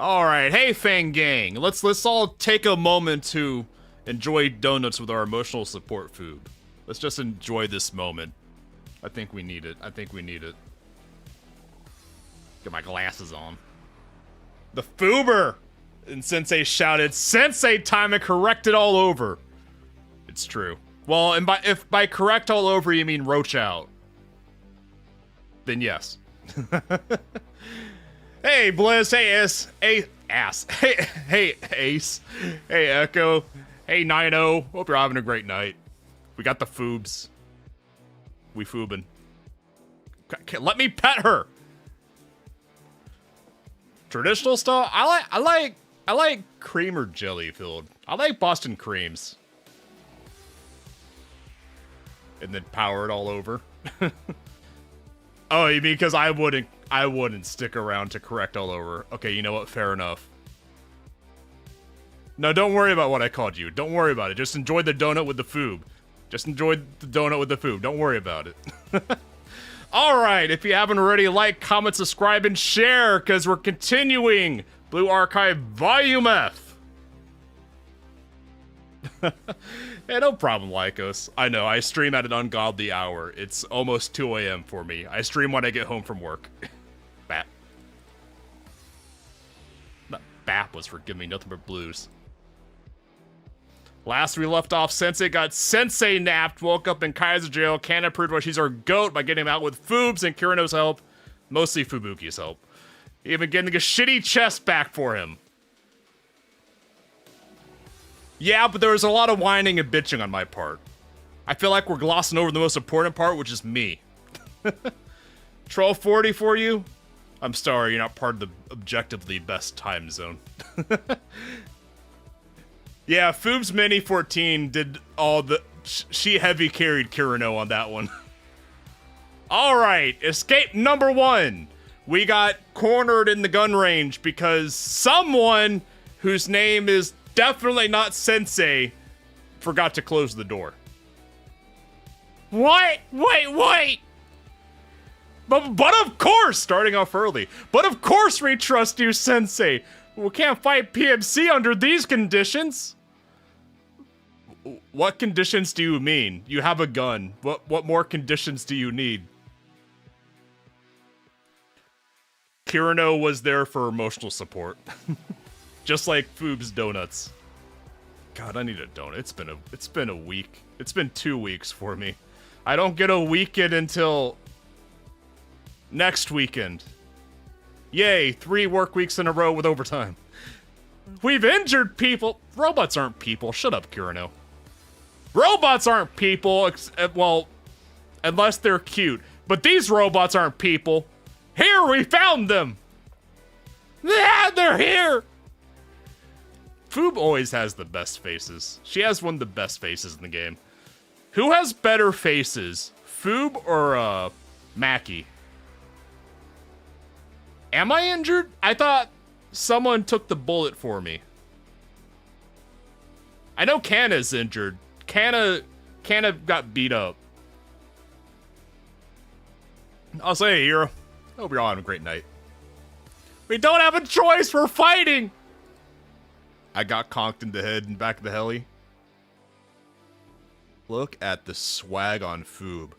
Alright, hey Fang Gang. Let's all take a moment to enjoy donuts with our emotional support food. Let's just enjoy this moment. I think we need it. Get my glasses on. The Foober! And Sensei shouted, Sensei time, and corrected all over. It's true. Well, and if by correct all over you mean roach out, then yes. Hey Blizz, hey Ace, hey Ace, hey Echo, hey Nino. Hope you're having a great night. We got the Foobs. We foobin'. Let me pet her. Traditional style. I like cream or jelly filled. I like Boston creams. And then power it all over. Oh, you mean because I wouldn't stick around to correct all over. Okay, you know what? Fair enough. No, don't worry about what I called you. Don't worry about it. Just enjoy the donut with the foob. Just enjoy the donut with the foob. Don't worry about it. Alright, if you haven't already, like, comment, subscribe, and share, because we're continuing Blue Archive VolF. Hey, no problem, Lycos. I know, I stream at an ungodly hour. It's almost 2 a.m. for me. I stream when I get home from work. Bap. Not Bap was for giving me nothing but blues. Last we left off, Sensei got Sensei napped, woke up in Kaiser jail. Kana proved why she's our goat by getting him out with Foobs and Kirino's help. Mostly Fubuki's help. Even getting a shitty chest back for him. Yeah, but there was a lot of whining and bitching on my part. I feel like we're glossing over the most important part, which is me. Troll 40 for you? I'm sorry, you're not part of the objectively best time zone. Yeah, Foobs Mini 14 did all the... She heavy carried Kirino on that one. Alright, escape number 1. We got cornered in the gun range because someone whose name is definitely not Sensei forgot to close the door. What? Wait! But of course, starting off early, but of course we trust you, Sensei. We can't fight PMC under these conditions. What conditions do you mean? You have a gun. What more conditions do you need? Kirino was there for emotional support. Just like Foob's donuts. God, I need a donut. It's been a week. It's been 2 weeks for me. I don't get a weekend until next weekend. Yay, 3 work weeks in a row with overtime. We've injured people. Robots aren't people. Shut up, Kirino. Robots aren't people, well, unless they're cute. But these robots aren't people. Here, we found them! Yeah, they're here! Foob always has the best faces. She has one of the best faces in the game. Who has better faces? Foob or, Mackie? Am I injured? I thought someone took the bullet for me. I know Kana's injured. Kana got beat up. I'll say, hero. Hope you're all having a great night. We don't have a choice, we're fighting! I got conked in the head and back of the heli. Look at the swag on Foob.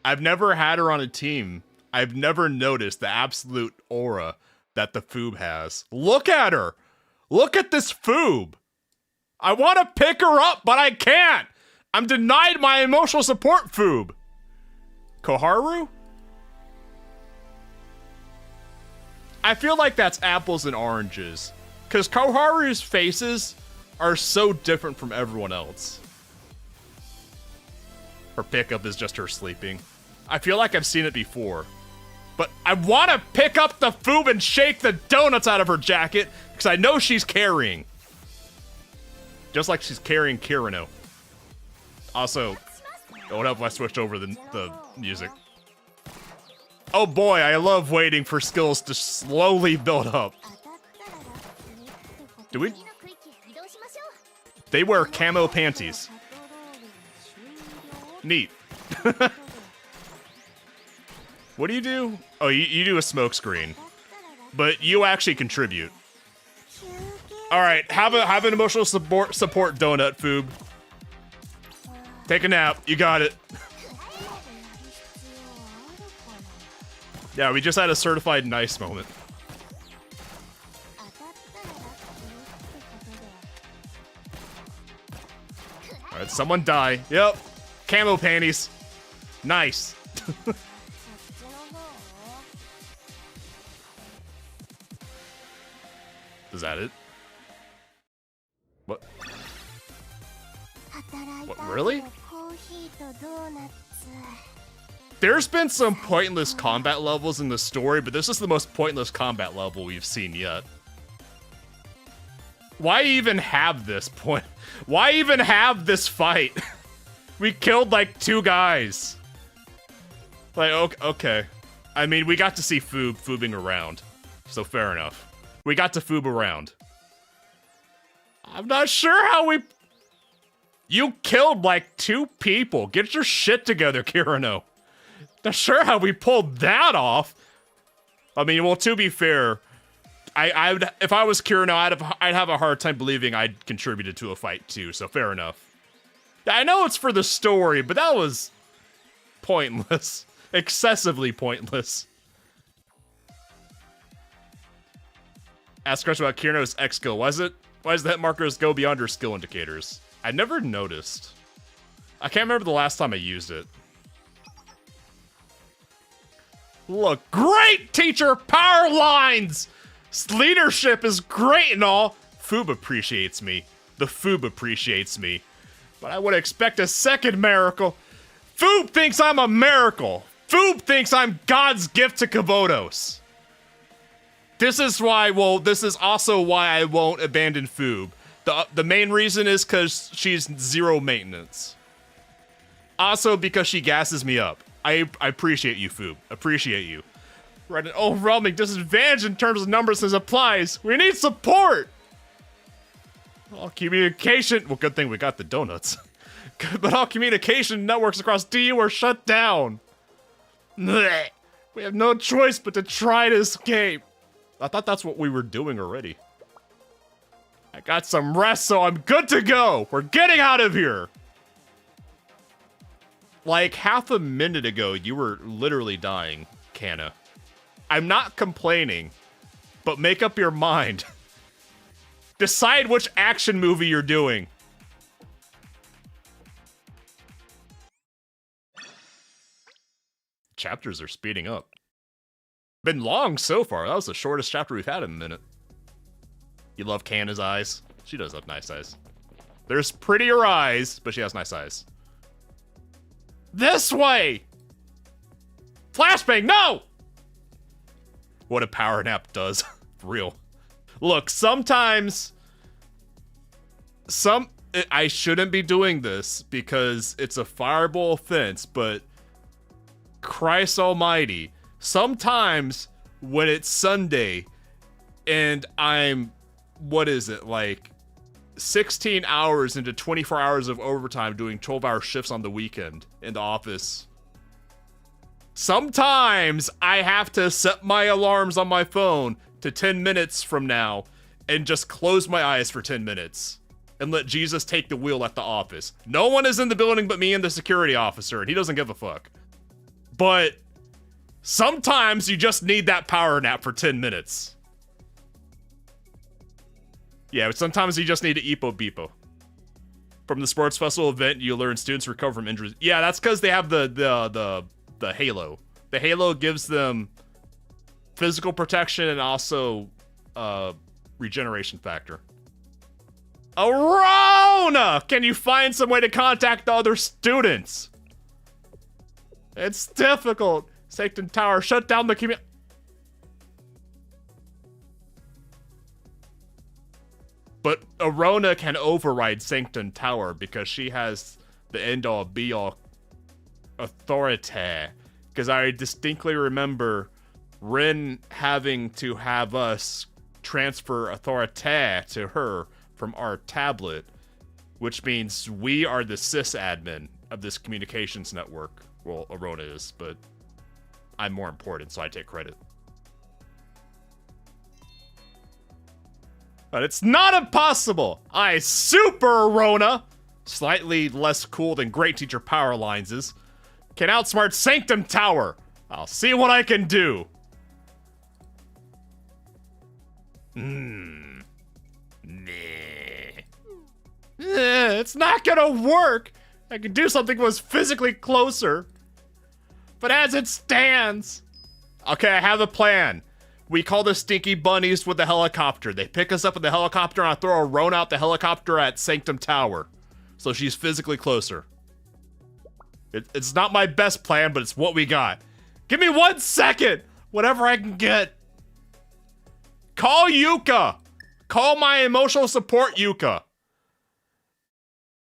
I've never had her on a team. I've never noticed the absolute aura that the Foob has. Look at her! Look at this Foob! I want to pick her up, but I can't! I'm denied my emotional support, Foob! Koharu? I feel like that's apples and oranges. Because Koharu's faces are so different from everyone else. Her pickup is just her sleeping. I feel like I've seen it before. But I want to pick up the Foob and shake the donuts out of her jacket, because I know she's carrying. Just like she's carrying Kirino. Also, what if I switched over the music? Oh boy, I love waiting for skills to slowly build up. Do we? They wear camo panties. Neat. What do you do? Oh, you do a smoke screen. But you actually contribute. All right, have an emotional support donut, Foob. Take a nap. You got it. Yeah, we just had a certified nice moment. All right, someone die. Yep. Camo panties. Nice. Is that it? What? What, really? There's been some pointless combat levels in the story, but this is the most pointless combat level we've seen yet. Why even have this point? Why even have this fight? We killed like 2 guys. Like, okay. I mean, we got to see foobing around, so fair enough. We got to foob around. I'm not sure how we... You killed like 2 people. Get your shit together, Kirino. Not sure how we pulled that off. I mean, well, to be fair, I would, if I was Kirino, I'd have a hard time believing I'd contributed to a fight too, so fair enough. I know it's for the story, but that was pointless. Excessively pointless. Ask a question about Kirino's X skill. Why does the hit markers go beyond her skill indicators? I never noticed. I can't remember the last time I used it. Look, great teacher, Powerlines! Leadership is great and all. Foob appreciates me. The Foob appreciates me. But I would expect a second miracle. Foob thinks I'm a miracle. Foob thinks I'm God's gift to Kavodos. This is why, well, this is also why I won't abandon Foob. The main reason is because she's 0 maintenance. Also because she gasses me up. I appreciate you, Foob. Appreciate you. We're at an overwhelming disadvantage in terms of numbers as applies. We need support! All communication... Well, good thing we got the donuts. But all communication networks across DU are shut down. Blech. We have no choice but to try to escape. I thought that's what we were doing already. I got some rest, so I'm good to go. We're getting out of here. Like half a minute ago, you were literally dying, Kana. I'm not complaining, but make up your mind. Decide which action movie you're doing. Chapters are speeding up. Been long so far. That was the shortest chapter we've had in a minute. You love Kana's eyes? She does have nice eyes. There's prettier eyes, but she has nice eyes. This way! Flashbang, no! What a power nap does. For real. Look, sometimes... I shouldn't be doing this because it's a fireable offense, but... Christ almighty. Sometimes when it's Sunday and I'm... What is it, like... 16 hours into 24 hours of overtime doing 12-hour shifts on the weekend in the office. Sometimes I have to set my alarms on my phone to 10 minutes from now and just close my eyes for 10 minutes and let Jesus take the wheel at the office. No one is in the building but me and the security officer, and he doesn't give a fuck. But sometimes you just need that power nap for 10 minutes. Yeah, but sometimes you just need to Epo Beepo. From the sports festival event, you learn students recover from injuries. Yeah, that's because they have the halo. The halo gives them physical protection and also regeneration factor. Arona! Can you find some way to contact the other students? It's difficult. Sanctum Tower, shut down the community. But Arona can override Sanctum Tower because she has the end-all be-all authority. Because I distinctly remember Rin having to have us transfer authority to her from our tablet, which means we are the sysadmin of this communications network. Well, Arona is, but I'm more important, so I take credit. But it's not impossible. I super Rona, slightly less cool than Great Teacher Powerlines is, can outsmart Sanctum Tower. I'll see what I can do. Nah. It's not gonna work. I could do something that was physically closer. But as it stands... Okay, I have a plan. We call the Stinky Bunnies with the helicopter. They pick us up with the helicopter and I throw a Rona out the helicopter at Sanctum Tower. So she's physically closer. It's not my best plan, but it's what we got. Give me 1 second! Whatever I can get. Call Yuka! Call my emotional support Yuka.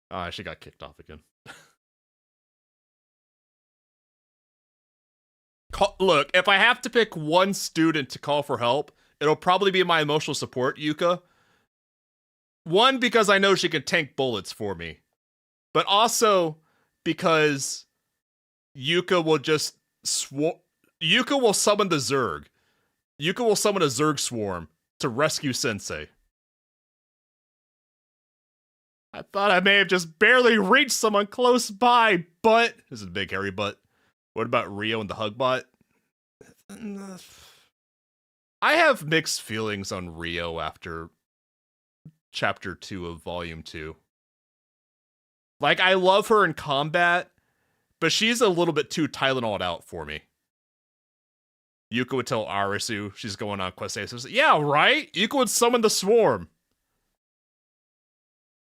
Oh, she got kicked off again. Look, if I have to pick one student to call for help, it'll probably be my emotional support, Yuka. One, because I know she can tank bullets for me. But also, because Yuka will just Yuka will summon the Zerg. Yuka will summon a Zerg swarm to rescue Sensei. I thought I may have just barely reached someone close by, but... This is a big hairy butt. What about Rio and the Hugbot? I have mixed feelings on Rio after Chapter 2 of Volume 2. Like, I love her in combat, but she's a little bit too Tylenol'd out for me. Yuka would tell Arisu she's going on quest A. So, yeah, right? Yuka would summon the swarm.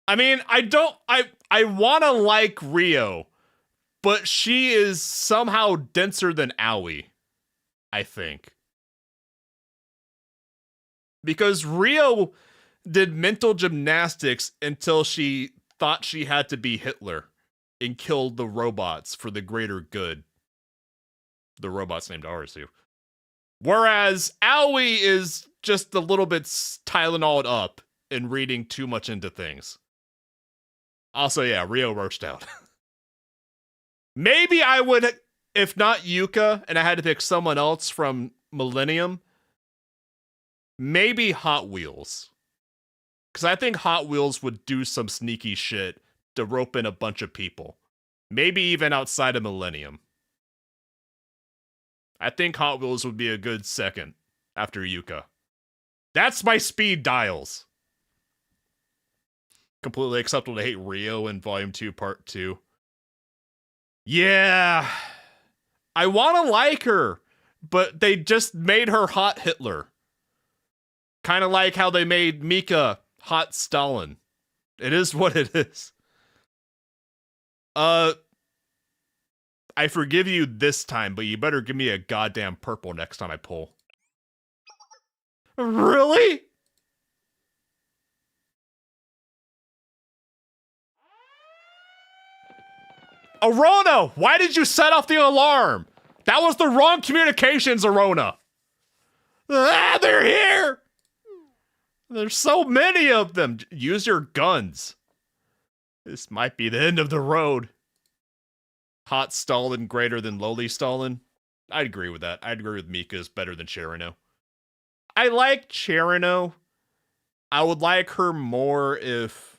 I mean, I want to like Rio, but she is somehow denser than Aoi, I think. Because Rio did mental gymnastics until she thought she had to be Hitler and killed the robots for the greater good. The robots named Arisu. Whereas Aoi is just a little bit Tylenol'd up and reading too much into things. Also, yeah, Rio roached out. Maybe I would, if not Yuka, and I had to pick someone else from Millennium, maybe Hot Wheels. Because I think Hot Wheels would do some sneaky shit to rope in a bunch of people. Maybe even outside of Millennium. I think Hot Wheels would be a good second after Yuka. That's my speed dials. Completely acceptable to hate Rio in Volume 2, Part 2. Yeah. I want to like her, but they just made her hot Hitler. Kind of like how they made Mika hot Stalin. It is what it is. I forgive you this time, but you better give me a goddamn purple next time I pull. Really? Arona, why did you set off the alarm? That was the wrong communications, Arona. Ah, they're here. There's so many of them. Use your guns. This might be the end of the road. Hot Stalin greater than lowly Stalin? I'd agree with that. I'd agree with Mika's better than Cherino. I like Cherino. I would like her more if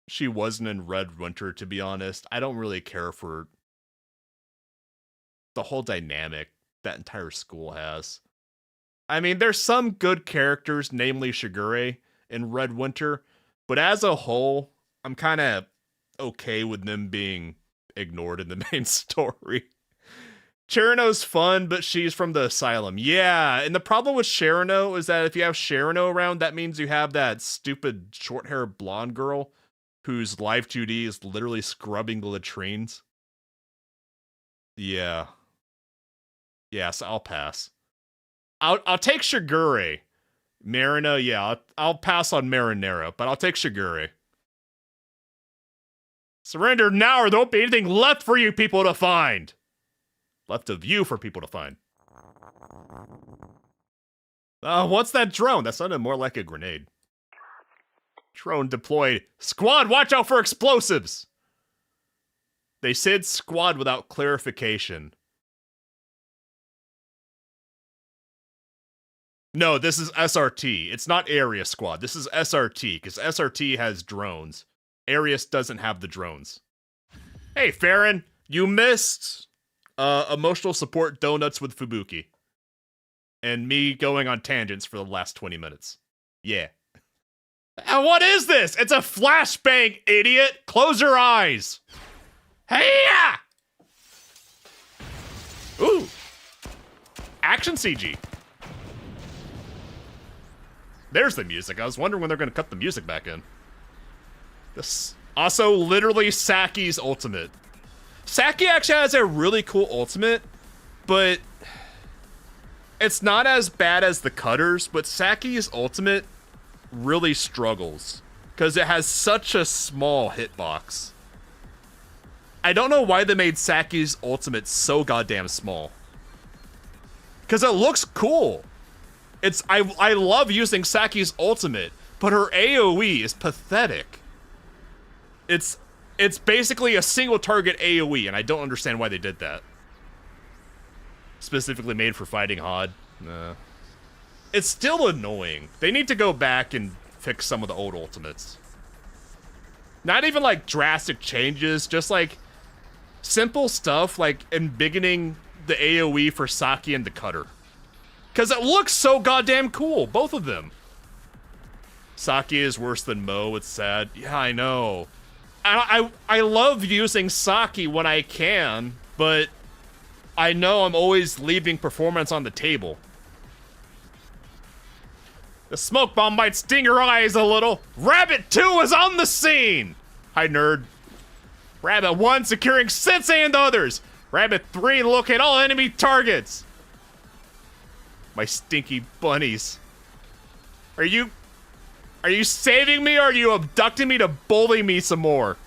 she wasn't in Red Winter, to be honest. I don't really care for the whole dynamic that entire school has. I mean, there's some good characters, namely Shigure, in Red Winter, but as a whole, I'm kind of okay with them being ignored in the main story. Cherino's fun, but she's from the asylum. Yeah, and the problem with Cherino is that if you have Cherino around, that means you have that stupid short-haired blonde girl whose live 2D is literally scrubbing the latrines. Yeah. Yes, I'll pass. I'll take Shigure. Marina, yeah, I'll pass on Marinara, but I'll take Shigure. Surrender now or there won't be anything left for you people to find. Left of you for people to find. What's that drone? That sounded more like a grenade. Drone deployed. Squad, watch out for explosives! They said squad without clarification. No, this is SRT. It's not Area Squad. This is SRT, because SRT has drones. Arius doesn't have the drones. Hey, Farron, you missed emotional support donuts with Fubuki. And me going on tangents for the last 20 minutes. Yeah. And what is this? It's a flashbang, idiot! Close your eyes! Hey-ya! Ooh. Action CG. There's the music. I was wondering when they're gonna cut the music back in. This also literally Saki's ultimate. Saki actually has a really cool ultimate, but it's not as bad as the cutters, but Saki's ultimate really struggles because it has such a small hitbox. I don't know why they made Saki's ultimate so goddamn small. Because it looks cool. I love using Saki's ultimate, but her AoE is pathetic. It's basically a single target AoE, and I don't understand why they did that. Specifically made for fighting Hod. Nah. It's still annoying. They need to go back and fix some of the old ultimates. Not even like drastic changes, just like simple stuff like embiggening the AoE for Saki and the cutter. Because it looks so goddamn cool, both of them. Saki is worse than Mo, it's sad. Yeah, I know. I love using Saki when I can, but I know I'm always leaving performance on the table. The smoke bomb might sting your eyes a little. Rabbit 2 is on the scene! Hi, nerd. Rabbit 1 securing Sensei and others. Rabbit 3 locate all enemy targets. My stinky bunnies. Are you saving me or are you abducting me to bully me some more?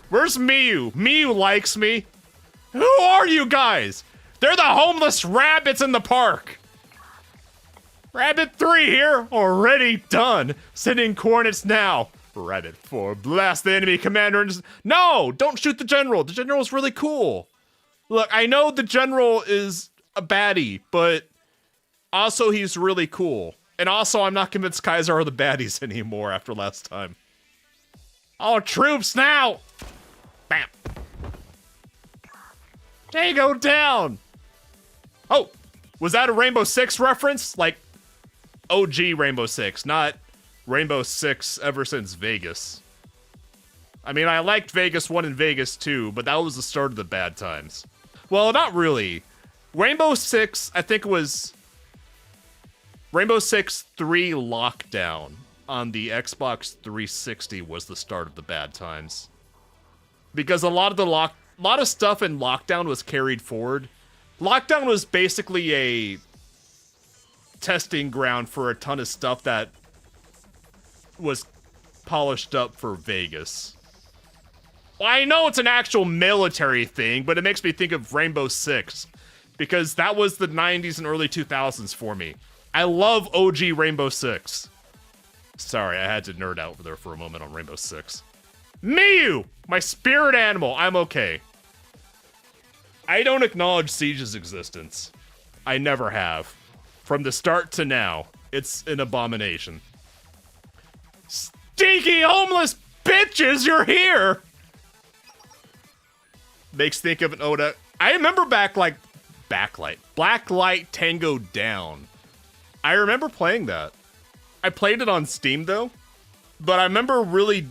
Where's Miyu? Miyu likes me. Who are you guys? They're the homeless rabbits in the park. Rabbit 3 here, already done. Sending coordinates now. Rabbit 4, blast the enemy commander. No, don't shoot the general. The general's really cool. Look, I know the general is a baddie, but also he's really cool. And also, I'm not convinced Kaiser are the baddies anymore after last time. All troops now! Bam. Tango down! Oh, was that a Rainbow Six reference? Like, OG Rainbow Six, not Rainbow Six ever since Vegas. I mean, I liked Vegas 1 and Vegas 2, but that was the start of the bad times. Well, not really. Rainbow Six, I think it was Rainbow Six 3 Lockdown on the Xbox 360 was the start of the bad times. Because a lot of stuff in Lockdown was carried forward. Lockdown was basically a testing ground for a ton of stuff that was polished up for Vegas. Well, I know it's an actual military thing, but it makes me think of Rainbow Six because that was the 90s and early 2000s for me. I love OG Rainbow Six. Sorry, I had to nerd out there for a moment on Rainbow Six. Miyu! My spirit animal, I'm okay. I don't acknowledge Siege's existence. I never have. From the start to now, it's an abomination. Stinky homeless bitches, you're here! Makes think of an Oda. I remember Blacklight Tango Down. I remember playing that. I played it on Steam though, but I remember really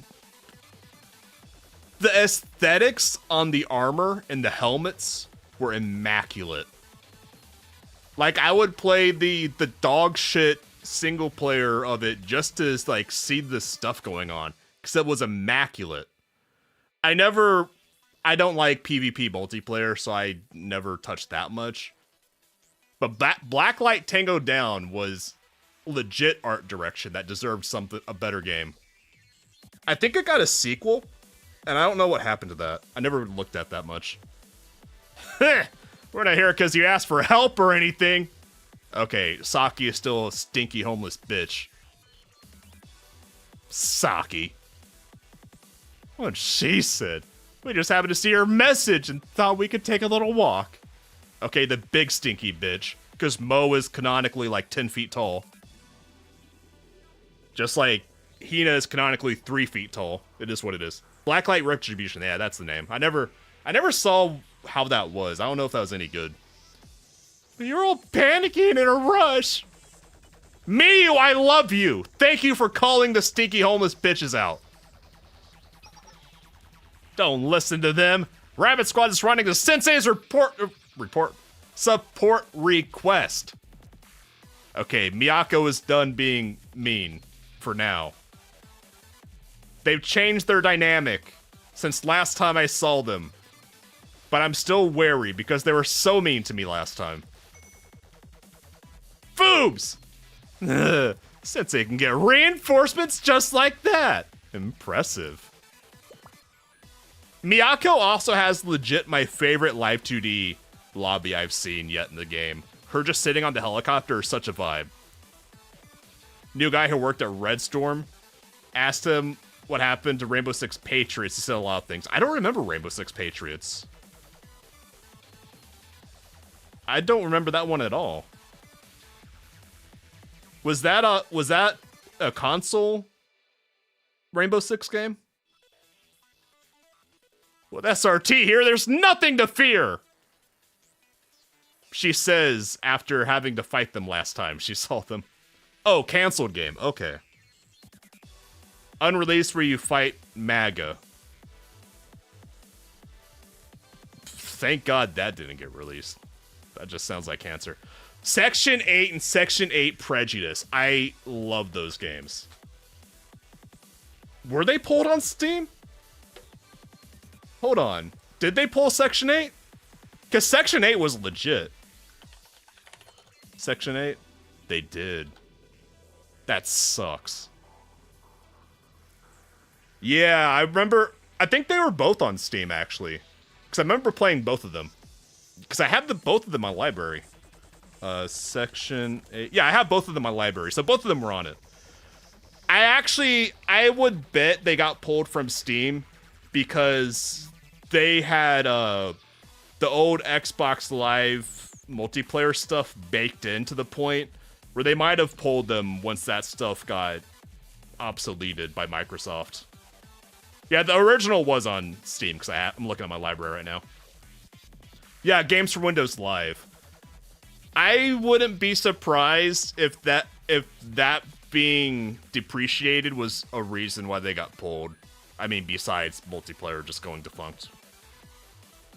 the aesthetics on the armor and the helmets were immaculate. Like I would play the dog shit single player of it just to like see the stuff going on because it was immaculate. I don't like PvP multiplayer, so I never touched that much. But Blacklight Tango Down was legit art direction that deserved a better game. I think it got a sequel, and I don't know what happened to that. I never looked at that much. We're not here because you asked for help or anything. Okay, Saki is still a stinky homeless bitch. Saki. What she said. We just happened to see her message and thought we could take a little walk. Okay, the big stinky bitch. Because Mo is canonically like 10 feet tall. Just like Hina is canonically 3 feet tall. It is what it is. Blacklight Retribution, yeah, that's the name. I never saw how that was. I don't know if that was any good. You're all panicking in a rush. Miyu, I love you. Thank you for calling the stinky homeless bitches out. Don't listen to them. Rabbit Squad is running the Sensei's support request. Okay, Miyako is done being mean for now. They've changed their dynamic since last time I saw them. But I'm still wary because they were so mean to me last time. Foobs! Sensei can get reinforcements just like that. Impressive. Miyako also has legit my favorite Live 2D lobby I've seen yet in the game. Her just sitting on the helicopter is such a vibe. New guy who worked at Red Storm asked him what happened to Rainbow Six Patriots. He said a lot of things. I don't remember Rainbow Six Patriots. I don't remember that one at all. Was that a console Rainbow Six game? With SRT here, there's nothing to fear! She says after having to fight them last time she saw them. Oh, canceled game. Okay. Unreleased where you fight MAGA. Thank God that didn't get released. That just sounds like cancer. Section 8 and Section 8 Prejudice. I love those games. Were they pulled on Steam? Hold on. Did they pull Section 8? Because Section 8 was legit. Section 8? They did. That sucks. Yeah, I remember... I think they were both on Steam, actually. Because I remember playing both of them. Because I have both of them on library. Section 8. Yeah, I have both of them on library, so both of them were on it. I would bet they got pulled from Steam because they had the old Xbox Live multiplayer stuff baked in to the point where they might have pulled them once that stuff got obsoleted by Microsoft. Yeah, the original was on Steam because I'm looking at my library right now. Yeah, Games for Windows Live. I wouldn't be surprised if that being depreciated was a reason why they got pulled. I mean, besides multiplayer just going defunct.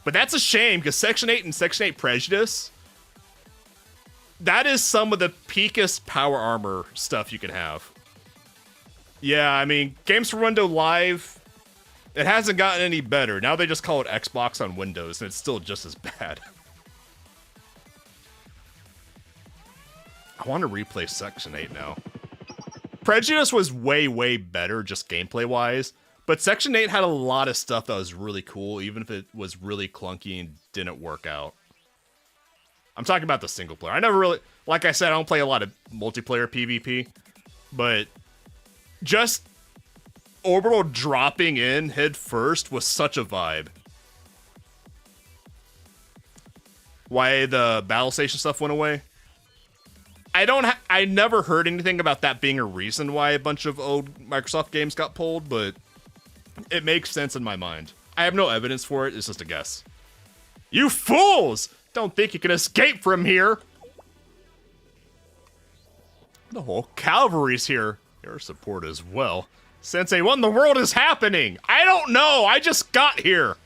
But that's a shame, because Section 8 and Section 8 Prejudice, that is some of the peakest power armor stuff you can have. Yeah, I mean, Games for Windows Live, it hasn't gotten any better. Now they just call it Xbox on Windows, and it's still just as bad. I want to replay Section 8 now. Prejudice was way, way better, just gameplay-wise. But Section 8 had a lot of stuff that was really cool, even if it was really clunky and didn't work out. I'm talking about the single player. I never really... Like I said, I don't play a lot of multiplayer PvP. But just Orbital dropping in head first was such a vibe. Why the battle station stuff went away? I never heard anything about that being a reason why a bunch of old Microsoft games got pulled, but it makes sense in my mind. I have no evidence for it, it's just a guess. You fools! Don't think you can escape from here! The whole cavalry's here. Your support as well. Sensei, what in the world is happening? I don't know, I just got here!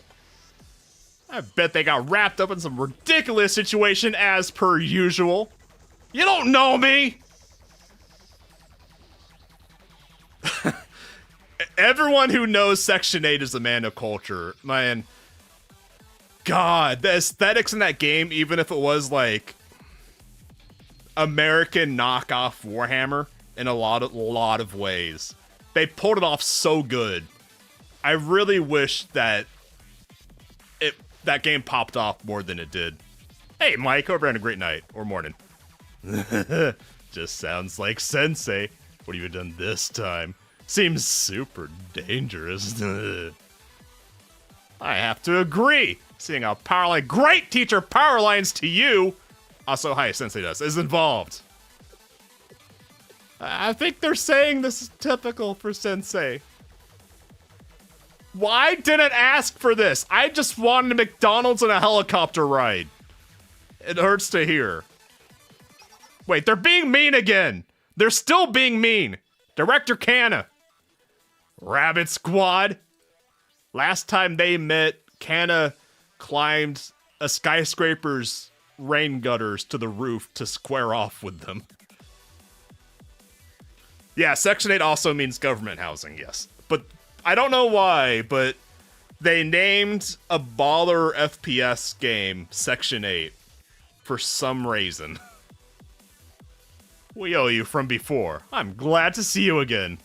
I bet they got wrapped up in some ridiculous situation as per usual. You don't know me! Everyone who knows Section 8 is a man of culture. Man, God, the aesthetics in that game, even if it was like American knockoff Warhammer in a lot of ways, they pulled it off so good. I really wish that that game popped off more than it did. Hey, Mike, hope you're having a great night or morning. Just sounds like Sensei. What have you done this time? Seems super dangerous. I have to agree. Seeing how Powerline, great teacher Powerlines to you. Also, hi, Sensei does, is involved. I think they're saying this is typical for Sensei. Why didn't ask for this? I just wanted a McDonald's and a helicopter ride. It hurts to hear. Wait, they're being mean again. They're still being mean. Director Kanna. Rabbit Squad. Last time they met, Kanna climbed a skyscraper's rain gutters to the roof to square off with them. Yeah, Section 8 also means government housing, yes. But I don't know why, but they named a baller FPS game Section 8 for some reason. We owe you from before. I'm glad to see you again.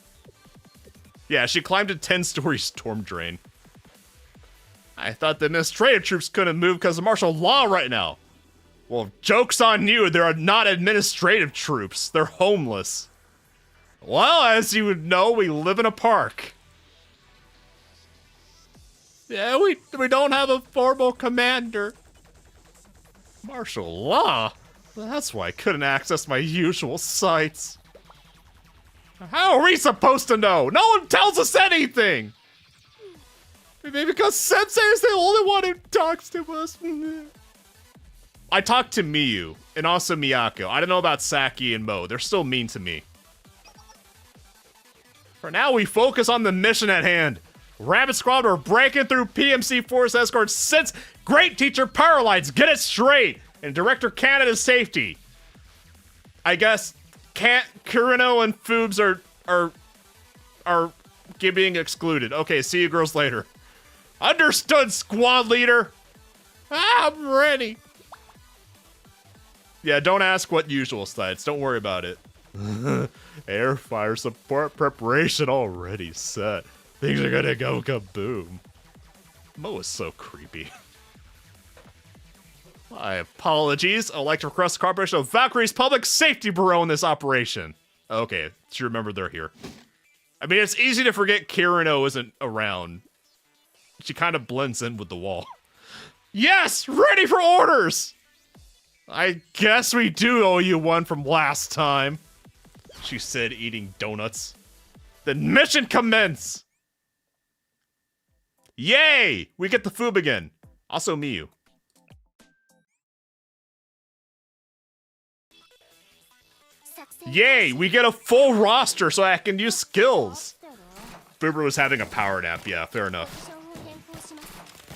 Yeah, she climbed a 10-story storm drain. I thought the administrative troops couldn't move because of martial law right now. Well, joke's on you, there are not administrative troops. They're homeless. Well, as you would know, we live in a park. Yeah, we don't have a formal commander. Martial law? That's why I couldn't access my usual sites. How are we supposed to know? No one tells us anything! Maybe because Sensei is the only one who talks to us. I talked to Miyu, and also Miyako. I don't know about Saki and Mo. They're still mean to me. For now, we focus on the mission at hand. Rabbit Squad are breaking through PMC Force Escorts since Great Teacher Powerlines. Get it straight! And Director Canada's safety. I guess Kurino and Foobs are being excluded. Okay, see you girls later. Understood, squad leader. I'm ready. Yeah, don't ask what usual sites. Don't worry about it. Air fire support preparation already set. Things are gonna go kaboom. Mo is so creepy. My apologies. I'd like to request the cooperation of Valkyrie's Public Safety Bureau in this operation. Okay, just remember they're here. I mean, it's easy to forget Kirino isn't around. She kind of blends in with the wall. Yes! Ready for orders! I guess we do owe you one from last time. She said, eating donuts. Then mission commence! Yay! We get the Foob again. Also Miyu. Yay! We get a full roster so I can use skills. Foober was having a power nap. Yeah, fair enough.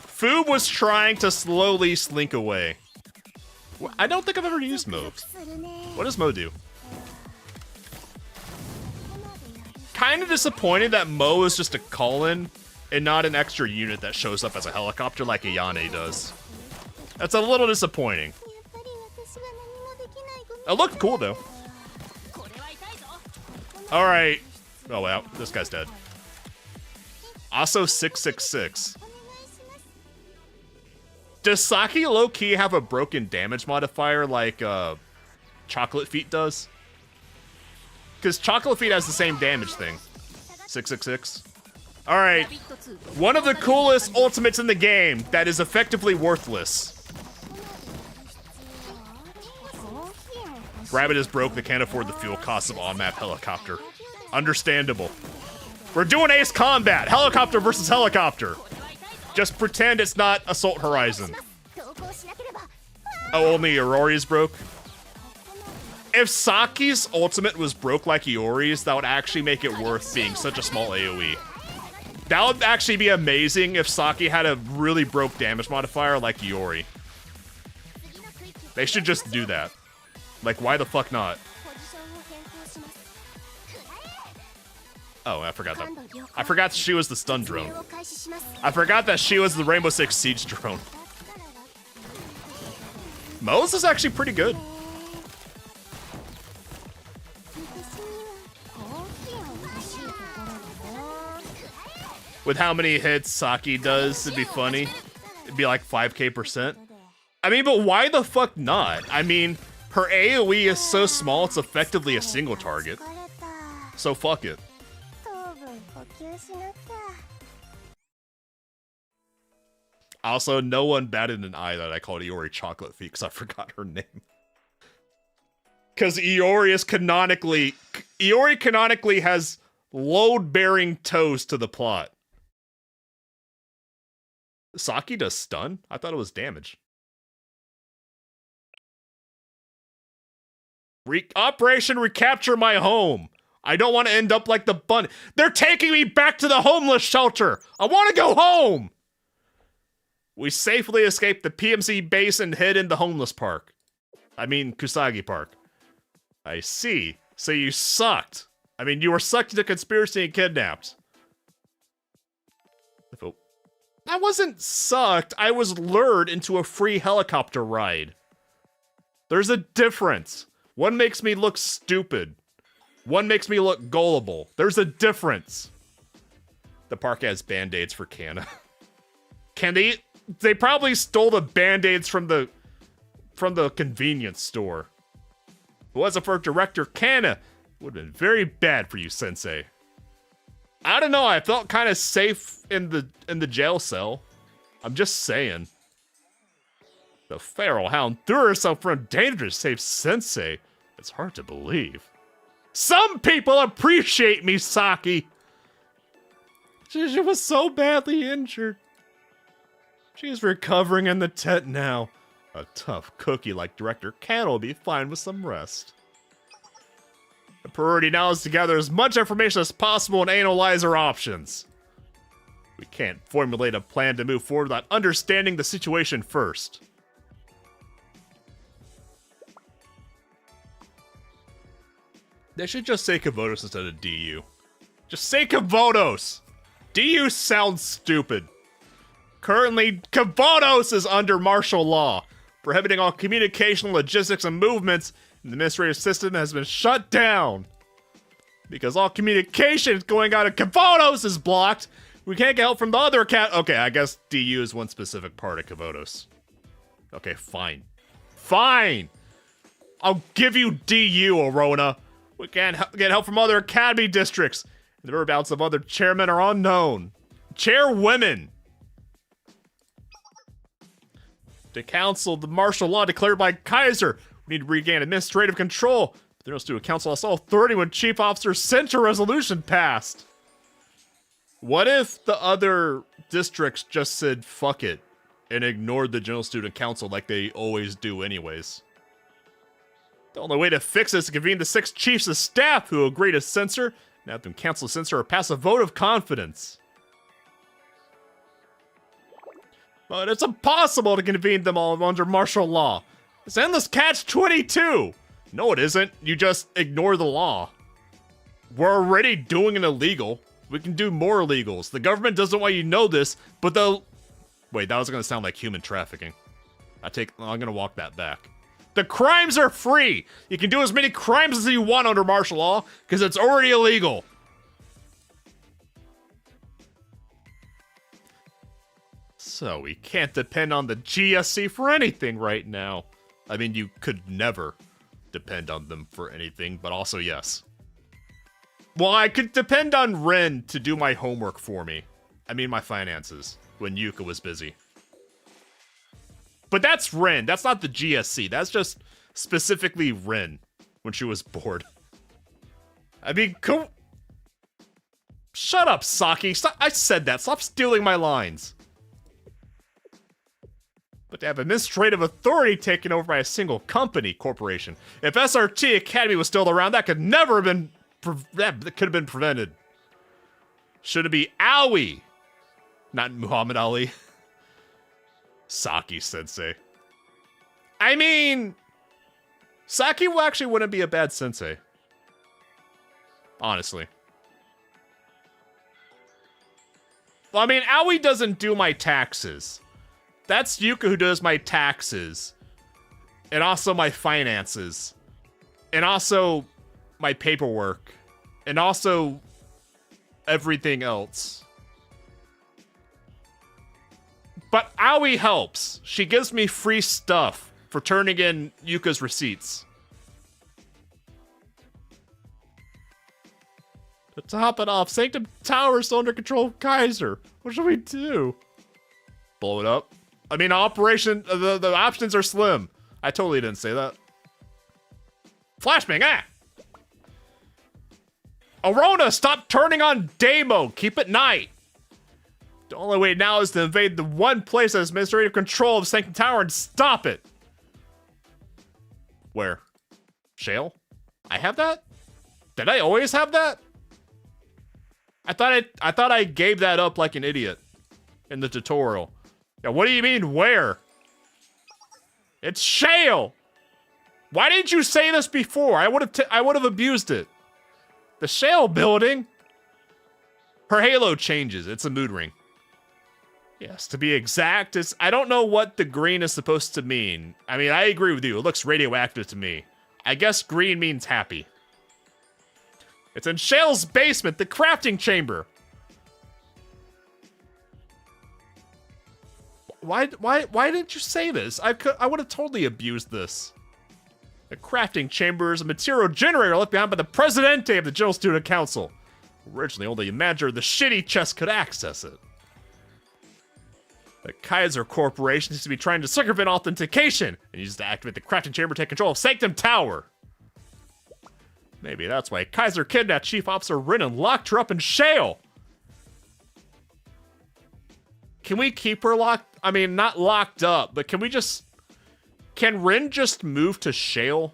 Foob was trying to slowly slink away. I don't think I've ever used moves. What does Mo do? Kind of disappointed that Mo is just a call-in and not an extra unit that shows up as a helicopter like Ayane does. That's a little disappointing. It looked cool though. Alright. Oh wow, this guy's dead. Also 666. Does Saki low-key have a broken damage modifier like Chocolate Feet does? Because Chocolate Feet has the same damage thing. 666. Alright. One of the coolest ultimates in the game that is effectively worthless. Rabbit is broke, they can't afford the fuel costs of on-map helicopter. Understandable. We're doing ace combat! Helicopter versus helicopter! Just pretend it's not Assault Horizon. Oh, only Iori's broke? If Saki's ultimate was broke like Iori's, that would actually make it worth being such a small AoE. That would actually be amazing if Saki had a really broke damage modifier like Iori. They should just do that. Like, why the fuck not? Oh, I forgot that. I forgot she was the stun drone. I forgot that she was the Rainbow Six Siege drone. Mo's is actually pretty good. With how many hits Saki does, it'd be funny. It'd be like 5k%. I mean, but why the fuck not? I mean, her AoE is so small, it's effectively a single target. So fuck it. Also, no one batted an eye that I called Iori Chocolate Feet because I forgot her name. Because Iori canonically has load-bearing toes to the plot. Saki does stun? I thought it was damage. Operation Recapture My Home. I don't want to end up like the bunny. They're taking me back to the homeless shelter. I want to go home. We safely escaped the PMC base and hid in the homeless park. I mean, Kusagi Park. I see. So you sucked. I mean, you were sucked into conspiracy and kidnapped. I wasn't sucked. I was lured into a free helicopter ride. There's a difference. One makes me look stupid. One makes me look gullible. There's a difference. The park has band-aids for Kana. Can they? They probably stole the band-aids from the convenience store. If it wasn't for Director Kana, it would have been very bad for you, Sensei. I don't know, I felt kind of safe in the jail cell. I'm just saying. The feral hound threw herself from danger to save Sensei. It's hard to believe. Some people appreciate me, Saki. She was so badly injured. She's recovering in the tent now. A tough cookie like Director Kana will be fine with some rest. The priority now is to gather as much information as possible and analyze our options. We can't formulate a plan to move forward without understanding the situation first. They should just say Kavotos instead of DU. Just say Kavotos! DU sounds stupid. Currently, Kavotos is under martial law, prohibiting all communication, logistics, and movements. The administrative system has been shut down. Because all communication going out of Kavotos is blocked, we can't get help from the other account. Okay, I guess DU is one specific part of Kavotos. Okay, fine. Fine! I'll give you DU, Orona. We can't get help from other academy districts. The whereabouts of other chairmen are unknown. Chairwomen! To council the martial law declared by Kaiser. We need to regain administrative control. There no student council lost all authority when Chief Officer sent a resolution passed. What if the other districts just said fuck it and ignored the General Student Council like they always do anyways? The only way to fix this is to convene the 6 chiefs of staff who agree to censor, and have them cancel censor or pass a vote of confidence. But it's impossible to convene them all under martial law. It's endless catch-22! No, it isn't. You just ignore the law. We're already doing an illegal. We can do more illegals. The government doesn't want you to know this, but they'll... Wait, that was gonna sound like human trafficking. I'm gonna walk that back. The crimes are free! You can do as many crimes as you want under martial law, because it's already illegal. So we can't depend on the GSC for anything right now. I mean, you could never depend on them for anything, but also yes. Well, I could depend on Ren to do my homework for me. I mean, my finances, when Yuka was busy. But that's Ren, that's not the GSC, that's just specifically Ren, when she was bored. I mean, shut up, Saki, I said that, stop stealing my lines. But to have administrative authority taken over by a single corporation. If SRT Academy was still around, that could never have been, that could have been prevented. Should it be Aoi, not Muhammad Ali? Saki sensei. I mean, Saki actually wouldn't be a bad sensei. Honestly. Well, I mean, Aoi doesn't do my taxes. That's Yuka who does my taxes. And also my finances. And also my paperwork. And also everything else. But Aoi helps. She gives me free stuff for turning in Yuka's receipts. To top it off, Sanctum Tower is under control of Kaiser. What should we do? Blow it up? I mean, the options are slim. I totally didn't say that. flashbang, ah! Arona, stop turning on day mode. Keep it night. The only way now is to invade the one place that has administrative control of Sanctum Tower and stop it. Where? Shale? I have that? Did I always have that? I thought I gave that up like an idiot in the tutorial. Yeah, what do you mean where? It's Shale. Why didn't you say this before? I would have abused it. The Shale building. Her halo changes. It's a mood ring. Yes, to be exact, I don't know what the green is supposed to mean. I mean, I agree with you. It looks radioactive to me. I guess green means happy. It's in Shale's basement, the crafting chamber. Why didn't you say this? I would have totally abused this. The crafting chamber is a material generator left behind by the Presidente of the General Student Council. Originally, only a manager of the shitty chest could access it. The Kaiser Corporation seems to be trying to circumvent authentication and uses it to activate the crafting chamber to take control of Sanctum Tower. Maybe that's why Kaiser kidnapped Chief Officer Rin and locked her up in Shale. Can we keep her locked? I mean, not locked up, but can Rin just move to Shale?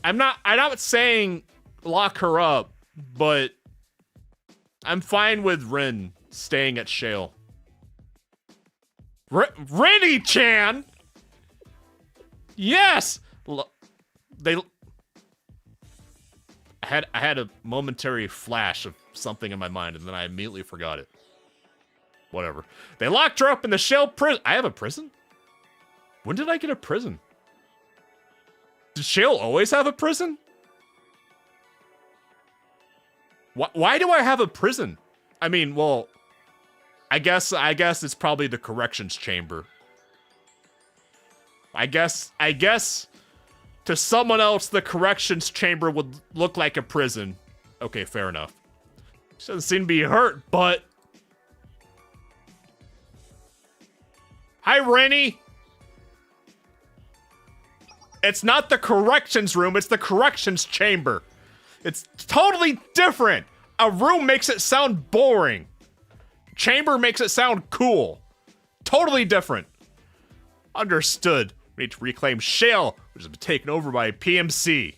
I'm not saying lock her up, but I'm fine with Rin staying at Shale. Rinny-chan! Yes! I had a momentary flash of something in my mind, and then I immediately forgot it. Whatever. They locked her up in the Shale prison. I have a prison? When did I get a prison? Did Shale always have a prison? Why do I have a prison? I mean, well, I guess it's probably the corrections chamber. I guess to someone else, the corrections chamber would look like a prison. Okay, fair enough. She doesn't seem to be hurt, but... Hi, Rennie! It's not the corrections room, it's the corrections chamber. It's totally different. A room makes it sound boring. Chamber makes it sound cool. Totally different. Understood. We need to reclaim Shale, which has been taken over by PMC.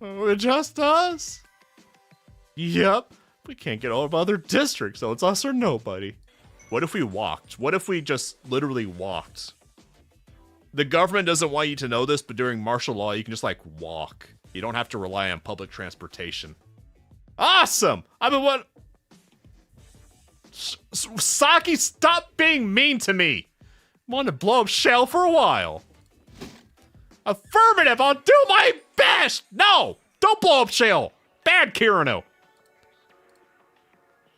Oh, just us? Yep. We can't get all of other districts, so it's us or nobody. What if we walked? What if we just literally walked? The government doesn't want you to know this, but during martial law, you can just, like, walk. You don't have to rely on public transportation. Awesome! I've been what? Saki, stop being mean to me! I wanted to blow up Shale for a while. Affirmative, I'll do my best! No! Don't blow up Shale! Bad Kirino!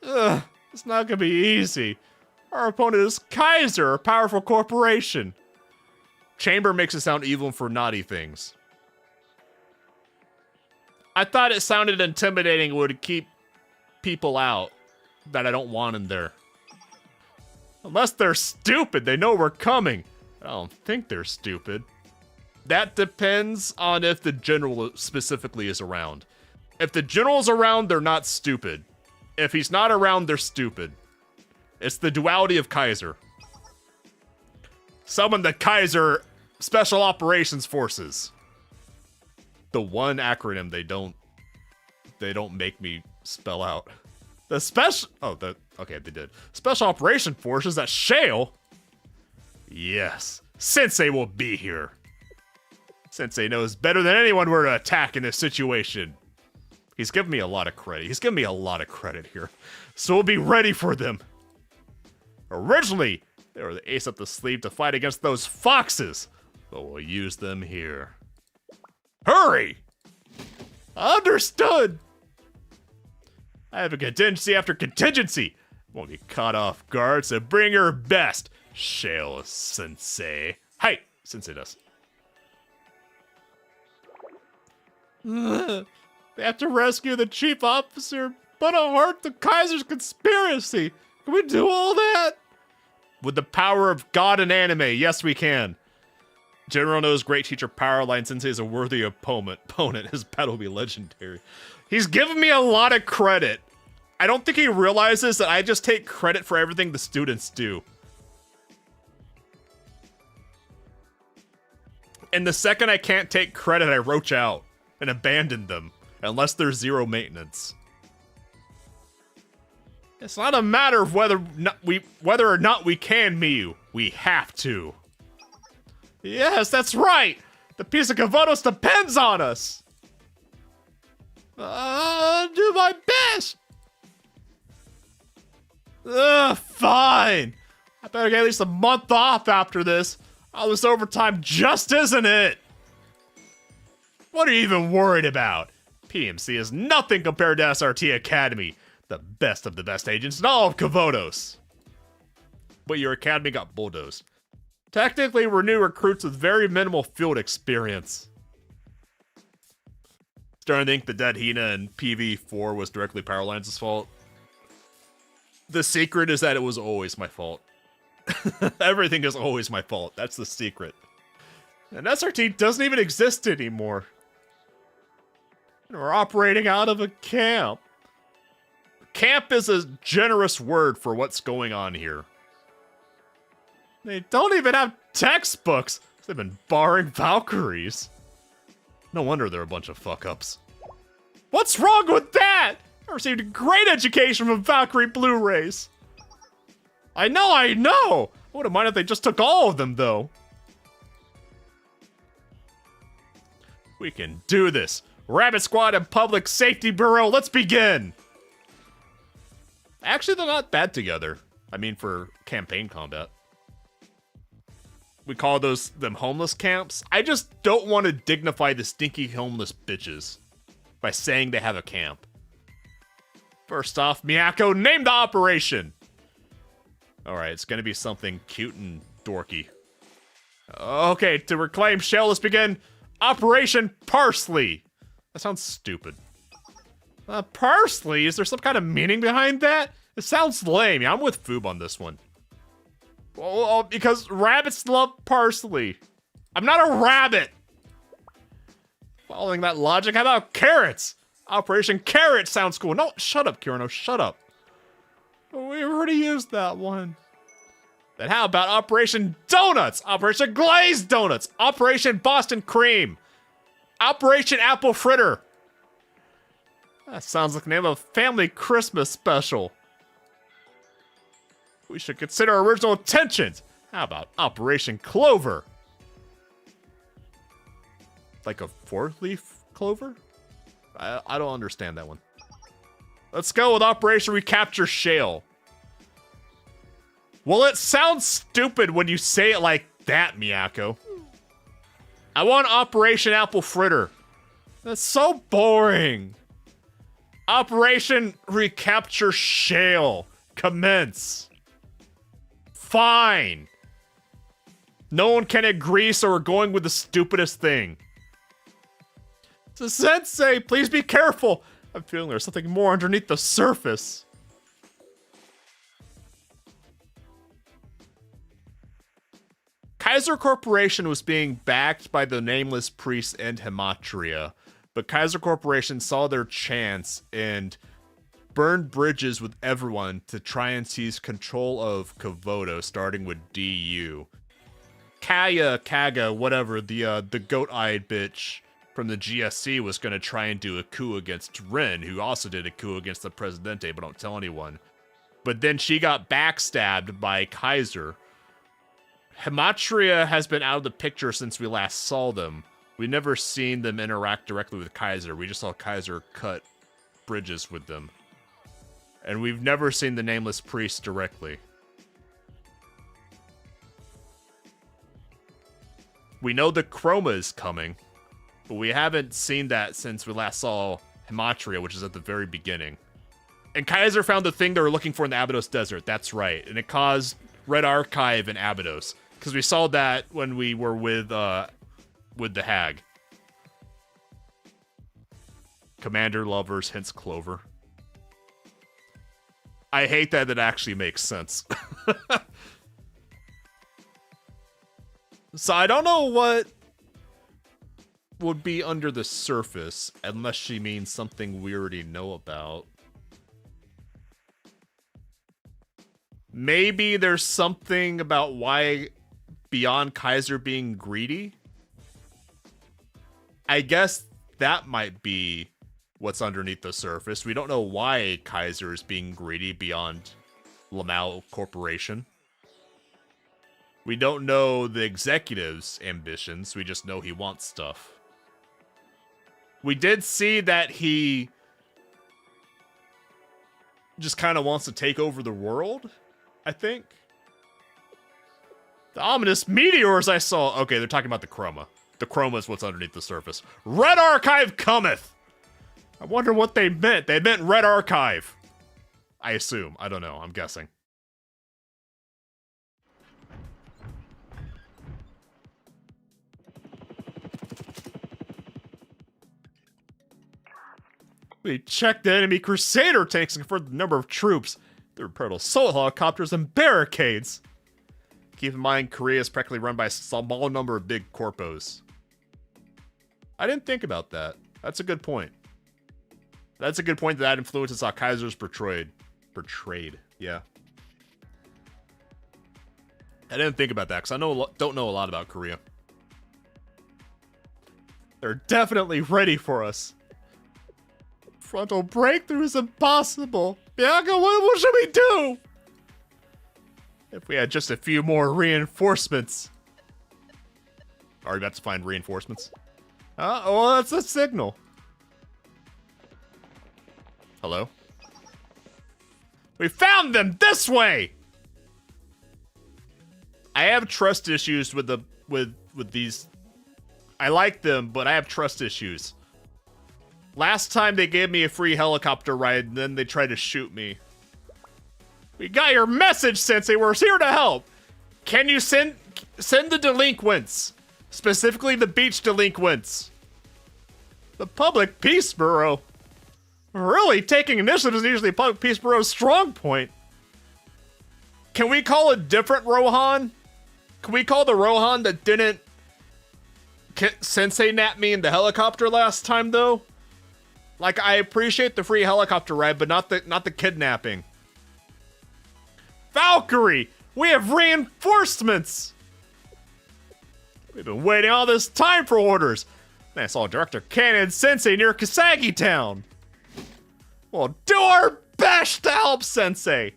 Ugh, it's not gonna be easy. Our opponent is Kaiser, a powerful corporation. Chamber makes it sound evil for naughty things. I thought it sounded intimidating, would keep people out that I don't want in there. Unless they're stupid, they know we're coming. I don't think they're stupid. That depends on if the general specifically is around. If the general's around, they're not stupid. If he's not around, they're stupid. It's the duality of Kaiser. Summon the Kaiser Special Operations Forces. The one acronym they don't make me spell out. The special... Oh, okay, they did. Special Operation Forces at Shale? Yes. Sensei will be here. Sensei knows better than anyone where to attack in this situation. He's giving me a lot of credit. He's giving me a lot of credit here. So we'll be ready for them. Originally, they were the ace up the sleeve to fight against those foxes. But we'll use them here. Hurry! Understood! I have a contingency after contingency. Won't be caught off guard, so bring your best, Shale Sensei. Hey, Sensei does. They have to rescue the chief officer, but avert the Kaiser's conspiracy. Can we do all that? With the power of God and anime, yes we can. General knows great teacher Powerline Sensei is a worthy opponent. His battle will be legendary. He's giving me a lot of credit. I don't think he realizes that I just take credit for everything the students do. And the second I can't take credit, I roach out and abandon them, unless there's zero maintenance. It's not a matter of whether or not we can Miyu. We have to. Yes, that's right! The piece of Kavotos depends on us! I'll do my best! Fine! I better get at least a month off after this. All this overtime just isn't it! What are you even worried about? PMC is nothing compared to SRT Academy, the best of the best agents in all of Kavotos. But your academy got bulldozed. Technically, we're new recruits with very minimal field experience. Starting to think the dead Hina in PV4 was directly Powerlines' fault. The secret is that it was always my fault. Everything is always my fault. That's the secret. And SRT doesn't even exist anymore. And we're operating out of a camp. Camp is a generous word for what's going on here. They don't even have textbooks. They've been borrowing Valkyries. No wonder they're a bunch of fuck-ups. What's wrong with that? I received a great education from Valkyrie Blu-rays. I know! I wouldn't mind if they just took all of them, though. We can do this. Rabbit Squad and Public Safety Bureau, let's begin! Actually, they're not bad together. I mean, for campaign combat. We call them homeless camps. I just don't want to dignify the stinky homeless bitches by saying they have a camp. First off, Miyako, name the operation! Alright, it's gonna be something cute and dorky. Okay, to reclaim Shell, let's begin Operation Parsley! That sounds stupid. Parsley? Is there some kind of meaning behind that? It sounds lame. Yeah, I'm with Foob on this one. Well, because rabbits love parsley. I'm not a rabbit! Following that logic, how about carrots? Operation Carrot sounds cool. No, shut up, Kirino, shut up. We already used that one. Then how about Operation Donuts? Operation Glazed Donuts? Operation Boston Cream? Operation Apple Fritter? That sounds like the name of a family Christmas special. We should consider our original intentions. How about Operation Clover? Like a four-leaf clover? I don't understand that one. Let's go with Operation Recapture Shale. Well, it sounds stupid when you say it like that, Miyako. I want Operation Apple Fritter. That's so boring. Operation Recapture Shale. Commence. Fine. No one can agree, so we're going with the stupidest thing. So, Sensei, please be careful. I'm feeling there's something more underneath the surface. Kaiser Corporation was being backed by the Nameless Priest and Hamatria, but Kaiser Corporation saw their chance and burned bridges with everyone to try and seize control of Kavoto, starting with DU. Kaga, whatever, the goat-eyed bitch from the GSC was going to try and do a coup against Rin, who also did a coup against the Presidente, but don't tell anyone. But then she got backstabbed by Kaiser. Hamatria has been out of the picture since we last saw them. We've never seen them interact directly with Kaiser. We just saw Kaiser cut bridges with them. And we've never seen the Nameless Priest directly. We know the Chroma is coming, but we haven't seen that since we last saw Hamatria, which is at the very beginning. And Kaiser found the thing they were looking for in the Abydos Desert, that's right. And it caused Red Archive in Abydos. Because we saw that when we were with the Hag. Commander Lovers, hence Clover. I hate that it actually makes sense. So I don't know what would be under the surface, unless she means something we already know about. Maybe there's something about why beyond Kaiser being greedy. I guess that might be what's underneath the surface. We don't know why Kaiser is being greedy beyond Lamau Corporation. We don't know the executive's ambitions. We just know he wants stuff. We did see that he just kind of wants to take over the world, I think. The ominous meteors I saw. Okay, they're talking about the chroma. The chroma is what's underneath the surface. Red Archive cometh! I wonder what they meant. They meant Red Archive. I assume. I don't know. I'm guessing. We checked the enemy Crusader tanks and confirmed the number of troops. There were parallel assault helicopters and barricades. Keep in mind, Korea is practically run by a small number of big corpos. I didn't think about that. That's a good point. That's a good point that influences how Kaiser's portrayed. Yeah. I didn't think about that because I don't know a lot about Korea. They're definitely ready for us. Frontal breakthrough is impossible. Bianca, what should we do? If we had just a few more reinforcements. Are we about to find reinforcements? Well, that's a signal. Hello? We found them this way! I have trust issues with these. I like them, but I have trust issues. Last time they gave me a free helicopter ride, and then they tried to shoot me. We got your message, Sensei. We're here to help. Can you send the delinquents? Specifically the beach delinquents. The Public Peace Bureau. Really, taking initiative is usually Public Peace Bureau's strong point. Can we call a different Rohan? Can we call the Rohan that didn't Sensei nap me in the helicopter last time, though? Like, I appreciate the free helicopter ride, but not the kidnapping. Valkyrie! We have reinforcements! We've been waiting all this time for orders. I saw Director Cannon Sensei near Kasagi Town. We'll do our best to help Sensei.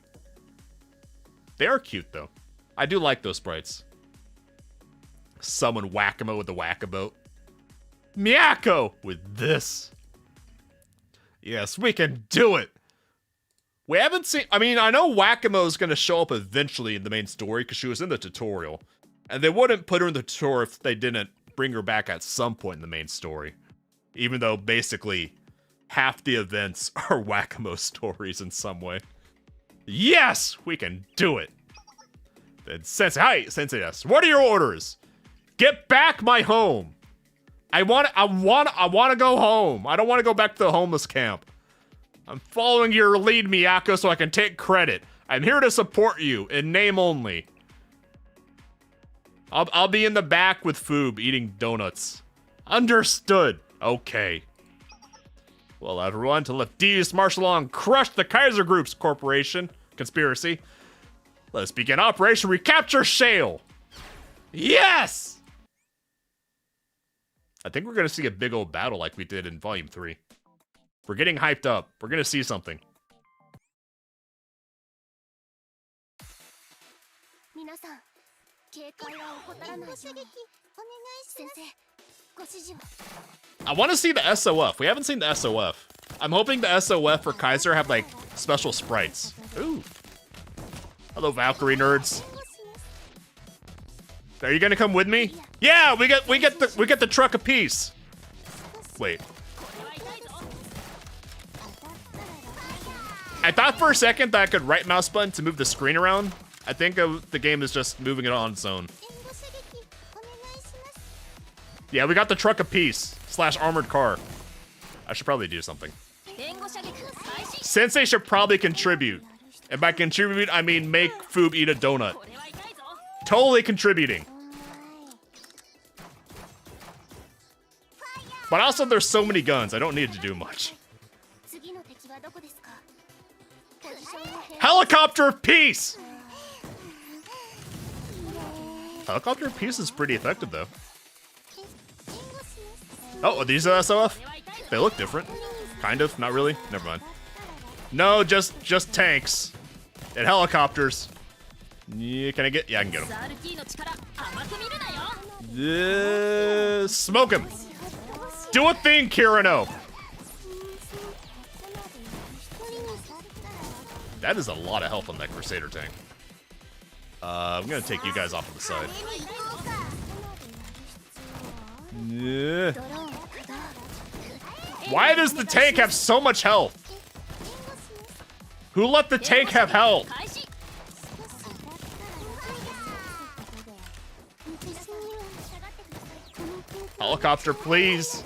They are cute, though. I do like those sprites. Summon Whack-A-Mo with the Whack-A-Boat. Miyako with this. Yes, we can do it. We haven't seen... I mean, I know Whack-A-Mo is going to show up eventually in the main story because she was in the tutorial. And they wouldn't put her in the tutorial if they didn't bring her back at some point in the main story. Even though, basically, half the events are Whack-A-Mo stories in some way. Yes! We can do it! Then Sensei... Hi, Sensei asks, what are your orders? Get back my home! I want to go home. I don't want to go back to the homeless camp. I'm following your lead, Miyako, so I can take credit. I'm here to support you, in name only. I'll be in the back with Foob, eating donuts. Understood. Okay. Well, everyone, to let Deus march along, crush the Kaiser Group's corporation conspiracy. Let's begin Operation Recapture Shale. Yes! I think we're going to see a big old battle like we did in Volume 3. We're getting hyped up. We're going to see something. I want to see the SOF. We haven't seen the SOF. I'm hoping the SOF for Kaiser have, like, special sprites. Ooh. Hello, Valkyrie nerds. Are you gonna come with me? Yeah, we get the truck apiece. Wait. I thought for a second that I could right mouse button to move the screen around. I think the game is just moving it on its own. Yeah, we got the truck apiece / armored car. I should probably do something. Sensei should probably contribute. And by contribute, I mean make Foob eat a donut. Totally contributing. But also, there's so many guns, I don't need to do much. Helicopter of Peace! Helicopter of Peace is pretty effective, though. Oh, are these SOF? They look different. Kind of, not really. Never mind. No, just tanks. And helicopters. Yeah, can I get? Yeah, I can get them. Yeah, smoke him. Do a thing, Kirano. That is a lot of health on that Crusader tank. I'm gonna take you guys off to the side. Yeah. Why does the tank have so much health? Who let the tank have health? Helicopter, please.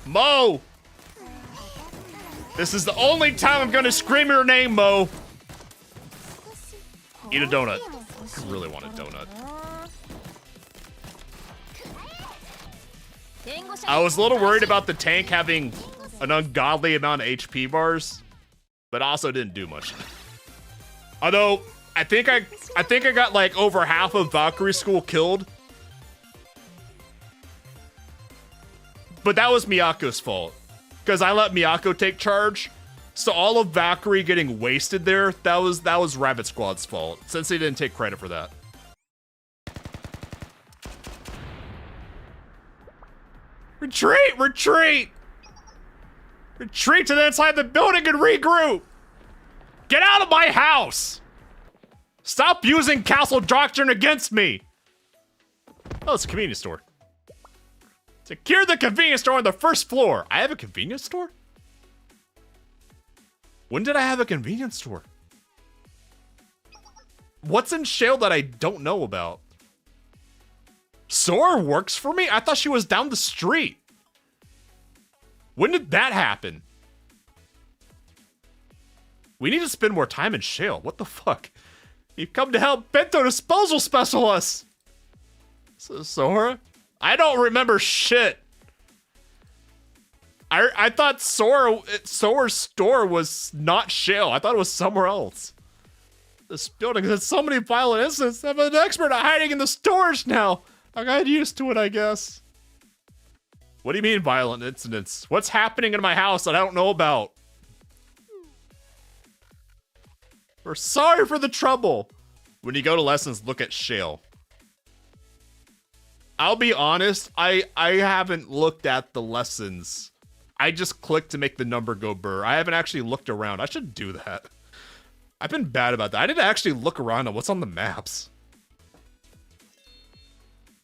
Mo! This is the only time I'm gonna scream your name, Mo. Eat a donut. I really want a donut. I was a little worried about the tank having an ungodly amount of HP bars, but also didn't do much. Although I think I got like over half of Valkyrie School killed. But that was Miyako's fault, because I let Miyako take charge. So all of Valkyrie getting wasted there, that was Rabbit Squad's fault, since they didn't take credit for that. Retreat! Retreat! Retreat to the inside of the building and regroup! Get out of my house! Stop using castle doctrine against me! Oh, it's a convenience store. Secure the convenience store on the first floor. I have a convenience store? When did I have a convenience store? What's in Shale that I don't know about? Sora works for me? I thought she was down the street. When did that happen? We need to spend more time in Shale. What the fuck? You've come to help Bento Disposal Specialists. Sora? I don't remember shit. I thought Sora's store was not Shale. I thought it was somewhere else. This building has so many violent incidents. I'm an expert at hiding in the storage now. I got used to it, I guess. What do you mean violent incidents? What's happening in my house that I don't know about? We're sorry for the trouble. When you go to lessons, look at Shale. I'll be honest, I haven't looked at the lessons. I just clicked to make the number go burr. I haven't actually looked around. I should do that. I've been bad about that. I didn't actually look around at what's on the maps.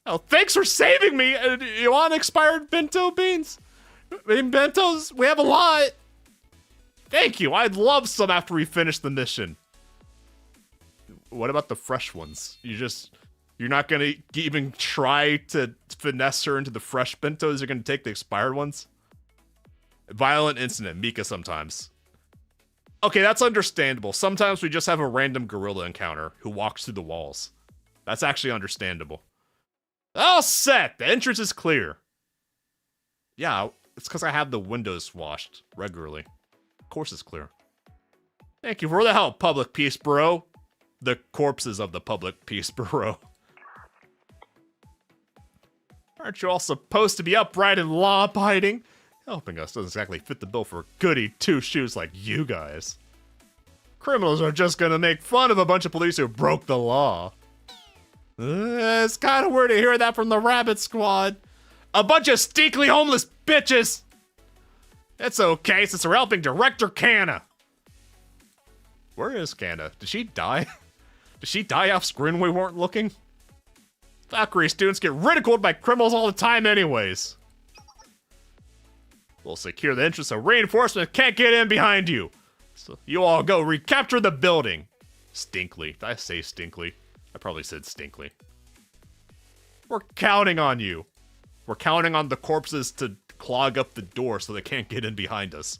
Oh, thanks for saving me! You want expired bento beans? I mean, bentos, we have a lot. Thank you, I'd love some after we finish the mission. What about the fresh ones? You're not gonna even try to finesse her into the fresh bentos? You're gonna take the expired ones? Violent incident, Mika sometimes. Okay, that's understandable. Sometimes we just have a random gorilla encounter who walks through the walls. That's actually understandable. All set! The entrance is clear. Yeah, it's because I have the windows washed regularly. Of course it's clear. Thank you for the help, Public Peace Bureau. The corpses of the Public Peace Bureau. Aren't you all supposed to be upright and law-abiding? Helping us doesn't exactly fit the bill for goody two-shoes like you guys. Criminals are just gonna make fun of a bunch of police who broke the law. It's kind of weird to hear that from the Rabbit Squad. A bunch of steekly homeless bitches! It's okay, since we're helping Director Kanna. Where is Kanna? Did she die? Did she die off screen when we weren't looking? Valkyrie students get ridiculed by criminals all the time anyways. We'll secure the entrance so reinforcements can't get in behind you. So you all go recapture the building. Stinkly. Did I say stinkly? I probably said stinkly. We're counting on you. We're counting on the corpses to clog up the door so they can't get in behind us.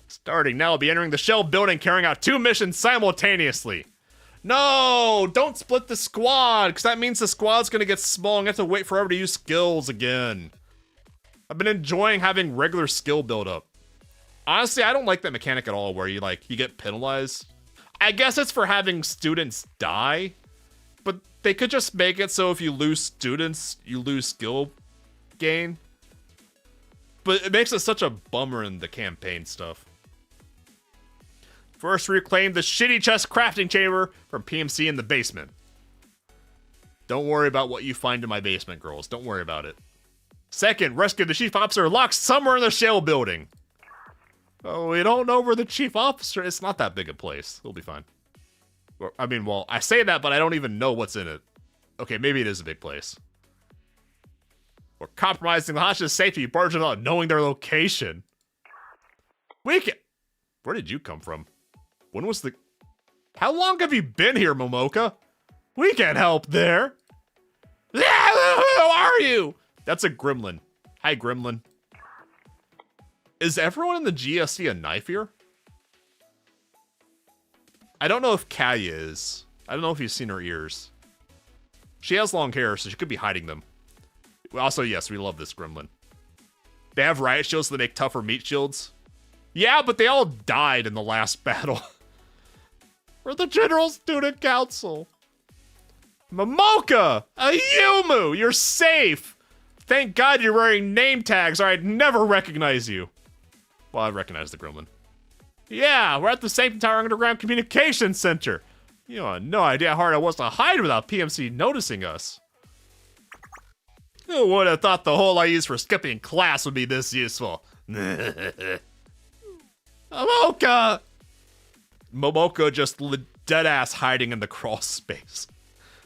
Starting now, we'll be entering the shell building carrying out 2 missions simultaneously. No! Don't split the squad, because that means the squad's gonna get small and have to wait forever to use skills again. I've been enjoying having regular skill build up. Honestly, I don't like that mechanic at all where you get penalized. I guess it's for having students die, but they could just make it so if you lose students, you lose skill gain. But it makes it such a bummer in the campaign stuff. First, reclaim the shitty chest crafting chamber from PMC in the basement. Don't worry about what you find in my basement, girls. Don't worry about it. Second, rescue the chief officer locked somewhere in the shell building. Oh, we don't know where the chief officer is. It's not that big a place. It'll be fine. I mean, well, I say that, but I don't even know what's in it. Okay, maybe it is a big place. We're compromising the hostage's safety, barging on, knowing their location. Where did you come from? When was the... How long have you been here, Momoka? We can't help there. Who are you? That's a gremlin. Hi, gremlin. Is everyone in the GSC a knife here? I don't know if Kaya is. I don't know if you've seen her ears. She has long hair, so she could be hiding them. Also, yes, we love this gremlin. They have riot shields, so they make tougher meat shields. Yeah, but they all died in the last battle. We're the General Student Council. Momoka! Ayumu! You're safe! Thank God you're wearing name tags or I'd never recognize you. Well, I recognize the gremlin. Yeah, we're at the Sanctum Tower Underground Communications Center. You have no idea how hard it was to hide without PMC noticing us. Who would have thought the hole I used for skipping class would be this useful? Momoka! Momoka just deadass hiding in the crawl space.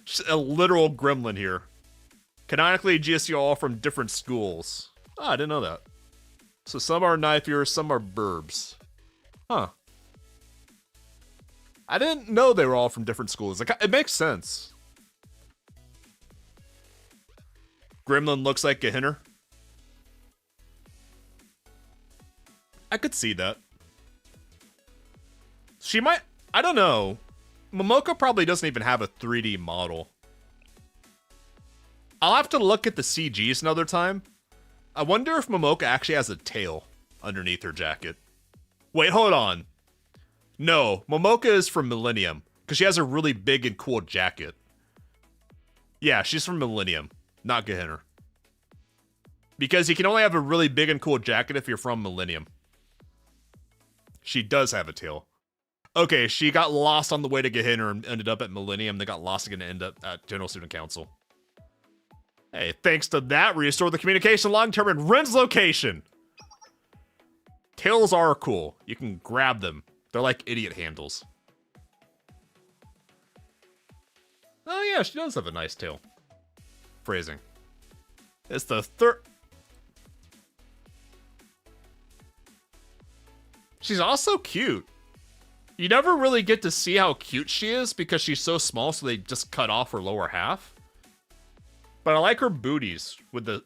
Just a literal gremlin here. Canonically, GSU all from different schools. Oh, I didn't know that. So some are knifiers, some are burbs. Huh. I didn't know they were all from different schools. It makes sense. Gremlin looks like Gehinner. I could see that. She might... I don't know. Momoka probably doesn't even have a 3D model. I'll have to look at the CGs another time. I wonder if Momoka actually has a tail underneath her jacket. Wait, hold on. No, Momoka is from Millennium, because she has a really big and cool jacket. Yeah, she's from Millennium, not Gehinner. Because you can only have a really big and cool jacket if you're from Millennium. She does have a tail. Okay, she got lost on the way to Gehinner and ended up at Millennium. They got lost again and ended up at General Student Council. Hey, thanks to that, restore the communication log, determine Ren's location. Tails are cool. You can grab them. They're like idiot handles. Oh yeah, she does have a nice tail. Phrasing. It's the third... She's also cute. You never really get to see how cute she is because she's so small, so they just cut off her lower half. But I like her booties with the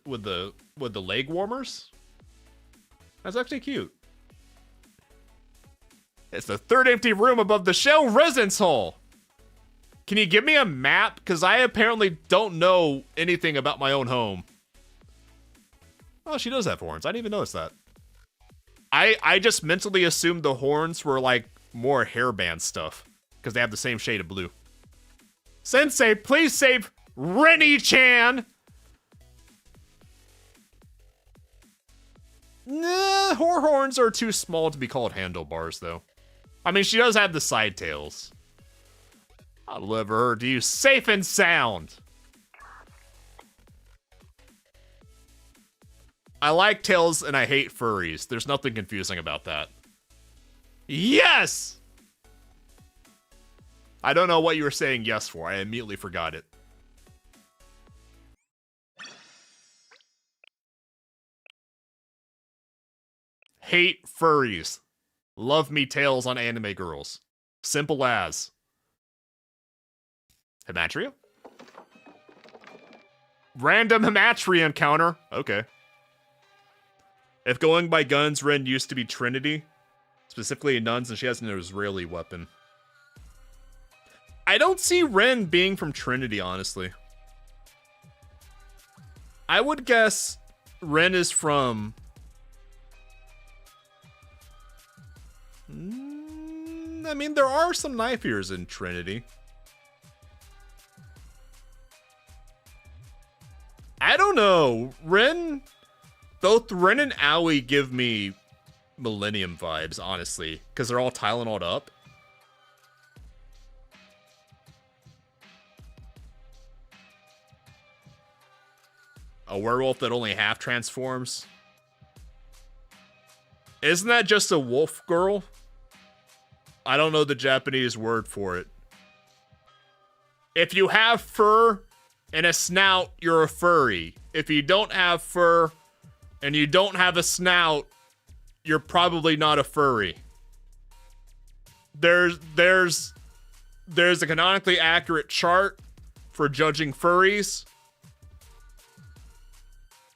leg warmers. That's actually cute. It's the third empty room above the shell residence hall. Can you give me a map? Because I apparently don't know anything about my own home. Oh, she does have horns. I didn't even notice that. I just mentally assumed the horns were like more hairband stuff. Because they have the same shade of blue. Sensei, please save Renny-chan! Nah, her horns are too small to be called handlebars, though. I mean, she does have the side tails. I'll deliver her to you safe and sound. I like tails and I hate furries. There's nothing confusing about that. Yes! I don't know what you were saying yes for. I immediately forgot it. Hate furries. Love me tails on anime girls. Simple as. Himatria? Random Himatria encounter. Okay. If going by guns, Ren used to be Trinity. Specifically nuns, and she has an Israeli weapon. I don't see Ren being from Trinity, honestly. I would guess Ren is from... I mean, there are some knife ears in Trinity. I don't know. Both Ren and Aoi give me Millennium vibes, honestly, because they're all Tylenol'd up. A werewolf that only half transforms. Isn't that just a wolf girl? I don't know the Japanese word for it. If you have fur and a snout, you're a furry. If you don't have fur and you don't have a snout, you're probably not a furry. There's a canonically accurate chart for judging furries.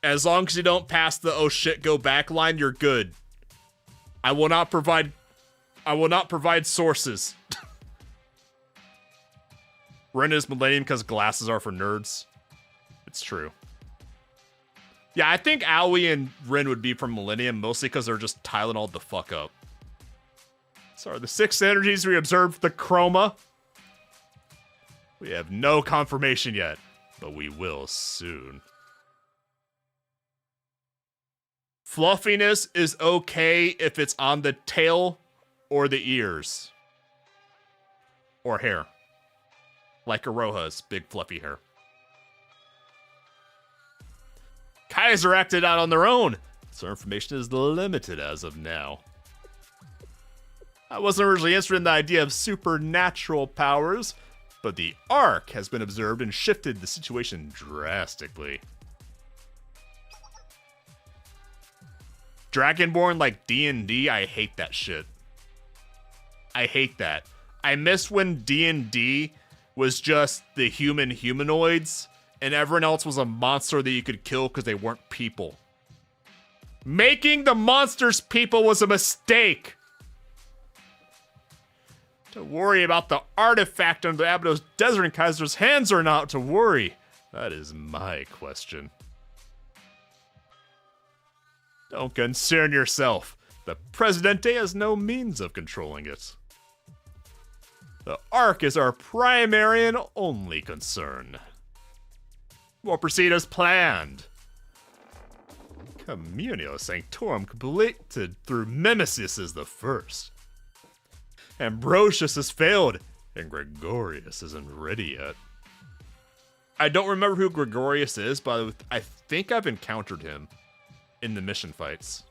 As long as you don't pass the oh shit go back line, you're good. I will not provide sources. Ren is Millennium because glasses are for nerds. It's true. Yeah, I think Aoi and Ren would be from Millennium, mostly because they're just Tylenol the fuck up. Sorry, the 6 energies we observed the chroma. We have no confirmation yet, but we will soon. Fluffiness is okay if it's on the tail or the ears. Or hair. Like Aroha's big fluffy hair. Kaiser acted out on their own, so information is limited as of now. I wasn't originally interested in the idea of supernatural powers, but the Ark has been observed and shifted the situation drastically. Dragonborn like D&D, I hate that shit. I hate that. I miss when D&D was just the human humanoids, and everyone else was a monster that you could kill because they weren't people. Making the monsters people was a mistake! To worry about the artifact under the Abydos Desert in Kaiser's hands or not to worry? That is my question. Don't concern yourself. The Presidente has no means of controlling it. The Ark is our primary and only concern. We'll proceed as planned. Communio Sanctorum completed through Mimesis is the first. Ambrosius has failed, and Gregorius isn't ready yet. I don't remember who Gregorius is, but I think I've encountered him in the mission fights.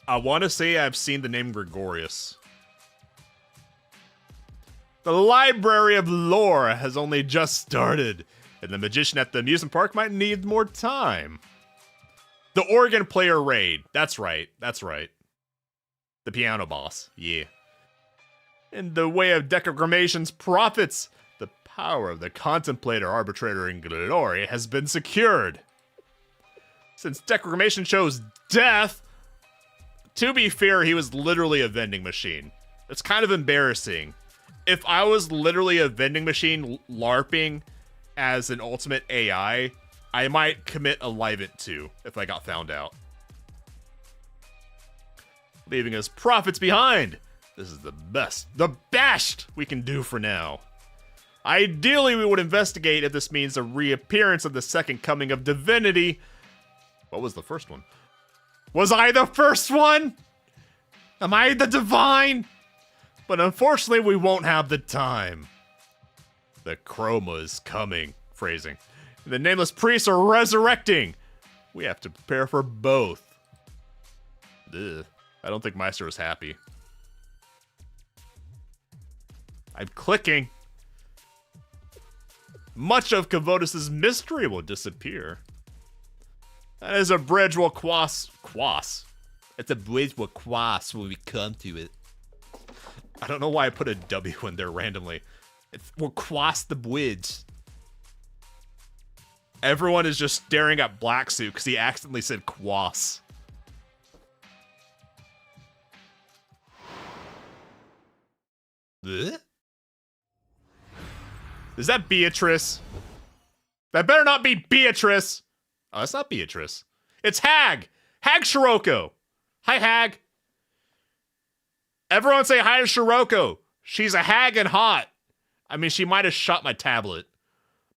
I want to say I've seen the name Gregorius. The Library of Lore has only just started, and the magician at the amusement park might need more time. The organ player raid. That's right. That's right. The piano boss. Yeah. In the way of Decogramation's profits, the power of the Contemplator, Arbitrator, and Glory has been secured. Since Decogramation chose death, to be fair, he was literally a vending machine. It's kind of embarrassing. If I was literally a vending machine LARPing as an ultimate AI, I might commit a Livent too if I got found out. Leaving us profits behind. This is the best we can do for now. Ideally, we would investigate if this means a reappearance of the second coming of divinity. What was the first one? Was I the first one? Am I the divine? But unfortunately, we won't have the time. The chroma is coming. Phrasing. The nameless priests are resurrecting. We have to prepare for both. Ugh. I don't think Meister is happy. I'm clicking. Much of Kavotis' mystery will disappear. That is a bridge will quass. It's a bridge will quass when we come to it. I don't know why I put a W in there randomly. We'll cross the bridge. Everyone is just staring at Black Suit because he accidentally said quass. Blech? Is that Beatrice? That better not be Beatrice. Oh, that's not Beatrice. It's Hag. Hag Shiroko. Hi, Hag. Everyone say hi to Shiroko. She's a hag and hot. I mean, she might have shot my tablet.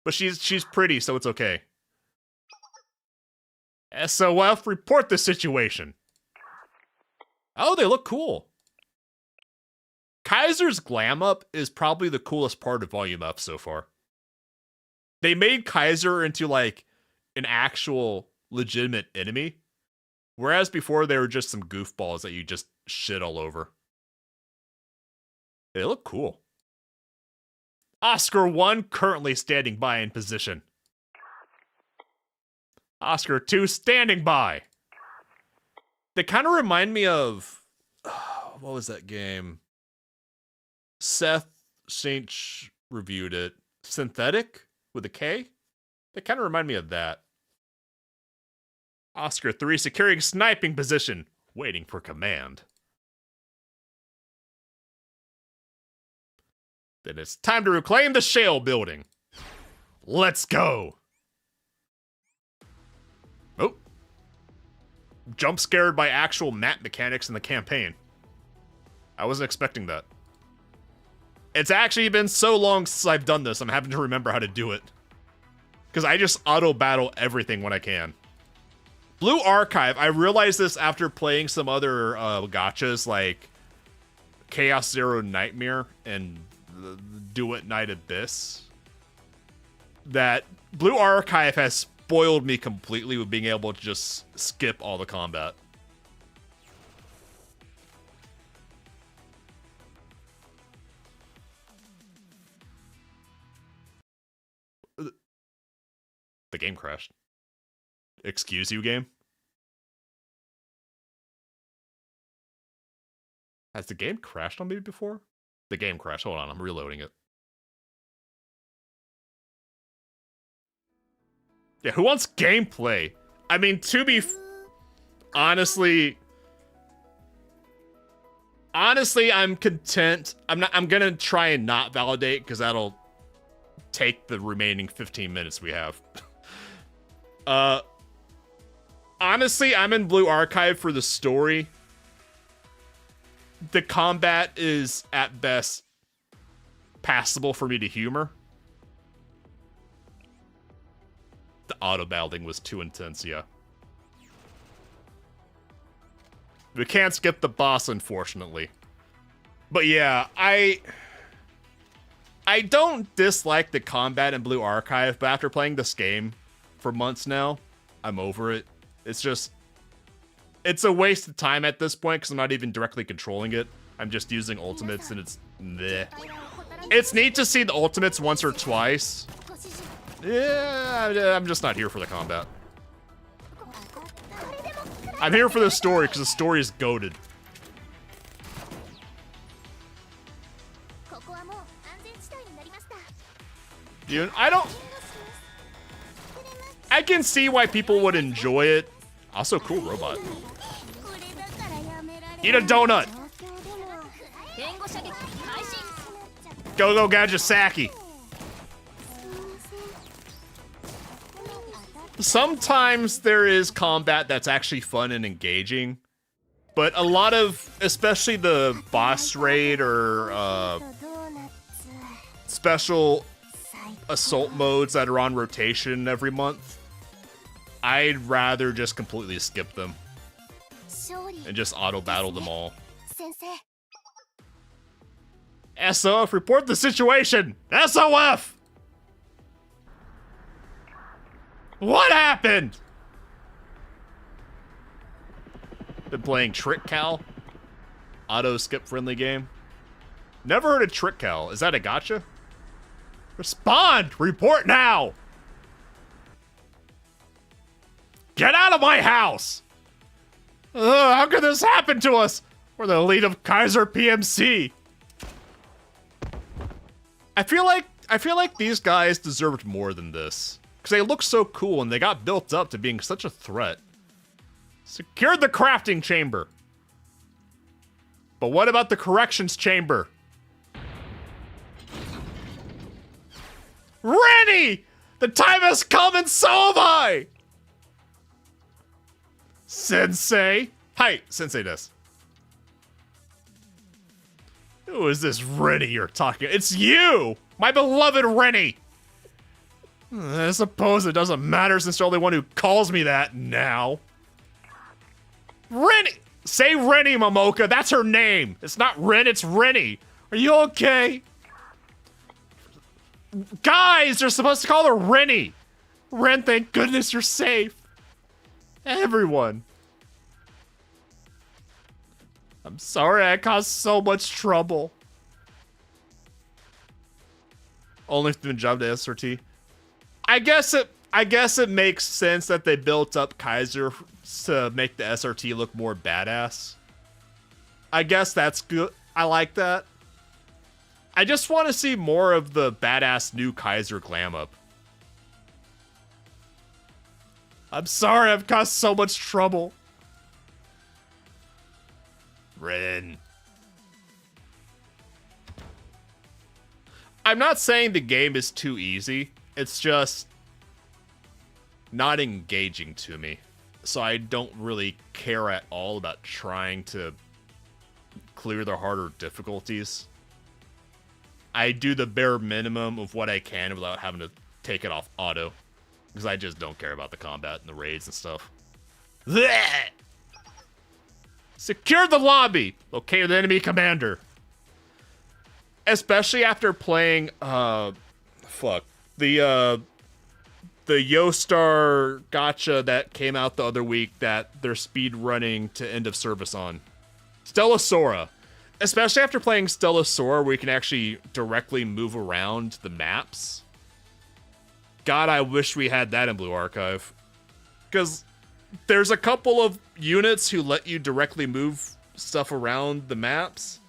But she's pretty, so it's okay. SOF, report the situation. Oh, they look cool. Kaiser's glam up is probably the coolest part of Volume F so far. They made Kaiser into, like, an actual legitimate enemy. Whereas before, they were just some goofballs that you just shit all over. They look cool. Oscar 1 currently standing by in position. Oscar 2 standing by. They kind of remind me of... what was that game? Seth Saint reviewed it. Synthetic? With a K? They kind of remind me of that. Oscar 3 securing sniping position. Waiting for command. Then it's time to reclaim the shale building. Let's go. Oh. Jump scared by actual map mechanics in the campaign. I wasn't expecting that. It's actually been so long since I've done this, I'm having to remember how to do it. Because I just auto-battle everything when I can. Blue Archive, I realized this after playing some other gachas like Chaos Zero Nightmare and Do It Night Abyss. That Blue Archive has spoiled me completely with being able to just skip all the combat. The game crashed. Excuse you, game? Has the game crashed on me before? The game crashed. Hold on, I'm reloading it. Yeah, who wants gameplay? I mean, to be... honestly, I'm content. I'm gonna try and not validate, because that'll take the remaining 15 minutes we have. Honestly, I'm in Blue Archive for the story. The combat is, at best, passable for me to humor. The auto-battling was too intense, yeah. We can't skip the boss, unfortunately. But yeah, I don't dislike the combat in Blue Archive, but after playing this game for months now, I'm over it. It's just... it's a waste of time at this point, because I'm not even directly controlling it. I'm just using ultimates, and it's... meh. It's neat to see the ultimates once or twice. Yeah, I'm just not here for the combat. I'm here for the story, because the story is goated. Dude, I can see why people would enjoy it. Also, cool robot. Eat a donut! Go, Gadjasaki! Sometimes there is combat that's actually fun and engaging, but a lot of, especially the boss raid or special assault modes that are on rotation every month, I'd rather just completely skip them and just auto-battle them all. SOF, report the situation! SOF! What happened? Been playing Trick Cal? Auto-skip friendly game? Never heard of Trick Cal. Is that a gacha? Respond! Report now! Get out of my house! How could this happen to us? We're the elite of Kaiser PMC. I feel like these guys deserved more than this. Because they look so cool and they got built up to being such a threat. Secured the crafting chamber. But what about the corrections chamber? Rennie! The time has come and so have I! Sensei? Hi, Sensei desu. Who is this Rennie you're talking? It's you! My beloved Rennie! I suppose it doesn't matter since you're the only one who calls me that now. Rennie! Say Rennie, Momoka. That's her name. It's not Ren, it's Rennie. Are you okay? Guys, you're supposed to call her Rennie. Ren, thank goodness you're safe. Everyone. I'm sorry I caused so much trouble. Only through the job to SRT. I guess it makes sense that they built up Kaiser to make the SRT look more badass. I guess that's good. I like that. I just want to see more of the badass new Kaiser glam up. I'm sorry I've caused so much trouble. Ren. I'm not saying the game is too easy. It's just not engaging to me. So I don't really care at all about trying to clear the harder difficulties. I do the bare minimum of what I can without having to take it off auto. Because I just don't care about the combat and the raids and stuff. Blech! Secure the lobby! Locate the enemy commander. Especially after playing, the Yostar gacha that came out the other week that they're speed running to end of service on. Stella Sora. Especially after playing Stella Sora where you can actually directly move around the maps. God, I wish we had that in Blue Archive. Because there's a couple of units who let you directly move stuff around the maps.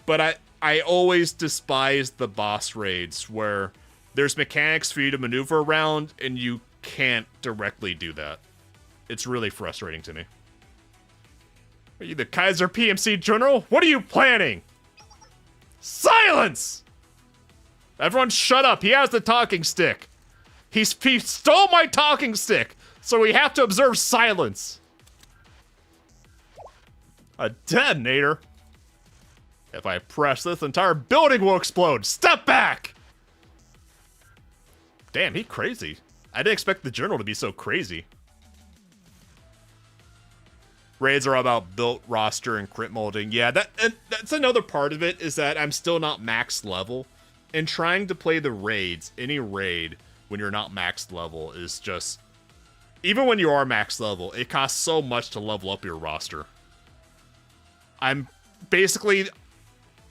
But I always despise the boss raids where there's mechanics for you to maneuver around and you can't directly do that. It's really frustrating to me. Are you the Kaiser PMC General? What are you planning? Silence! Everyone shut up. He has the talking stick. He stole my talking stick, so we have to observe silence. A detonator? If I press this, the entire building will explode. Step back! Damn, he crazy. I didn't expect the General to be so crazy. Raids are all about built roster and crit molding. Yeah, that's another part of it, is that I'm still not max level. And trying to play the raids, any raid, when you're not max level is just... Even when you are max level, it costs so much to level up your roster. I'm basically...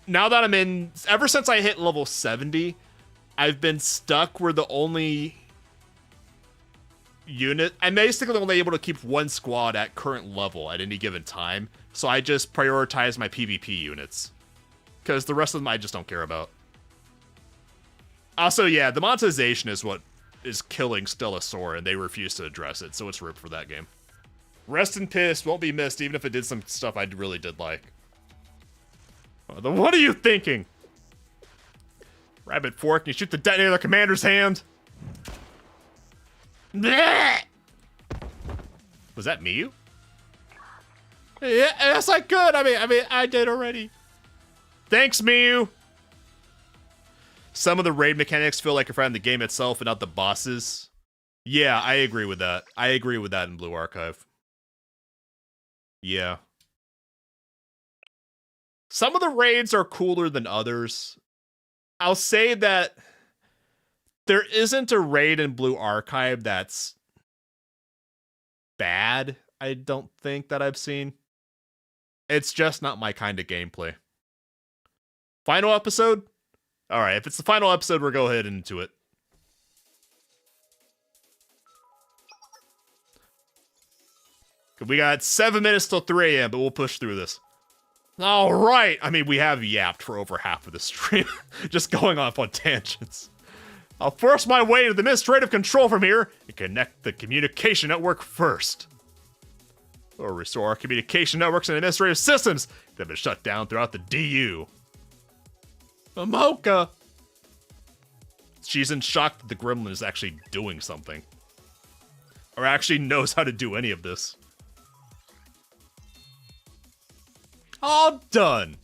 Now that I'm in... Ever since I hit level 70, I've been stuck where the only unit... I'm basically only able to keep one squad at current level at any given time. So I just prioritize my PvP units. Because the rest of them I just don't care about. Also, yeah, the monetization is what is killing Stella Sora, and they refuse to address it, so it's ripped for that game. Rest in Piss won't be missed, even if it did some stuff I really did like. Then what are you thinking? Rabbit Fork, can you shoot the detonator in the commander's hand? Blech! Was that Miyu? Yeah, yes, I could. I mean, I did already. Thanks, Miyu. Some of the raid mechanics feel like you're fighting the game itself and not the bosses. Yeah, I agree with that. I agree with that in Blue Archive. Yeah. Some of the raids are cooler than others. I'll say that there isn't a raid in Blue Archive that's bad, I don't think, that I've seen. It's just not my kind of gameplay. Final episode? Alright, if it's the final episode, we'll go ahead and into it. We got 7 minutes till 3 AM, but we'll push through this. Alright! I mean, we have yapped for over half of the stream. Just going off on tangents. I'll force my way to the administrative control from here and connect the communication network first. Or restore our communication networks and administrative systems that have been shut down throughout the DU. Momoka! She's in shock that the gremlin is actually doing something. Or actually knows how to do any of this. All done.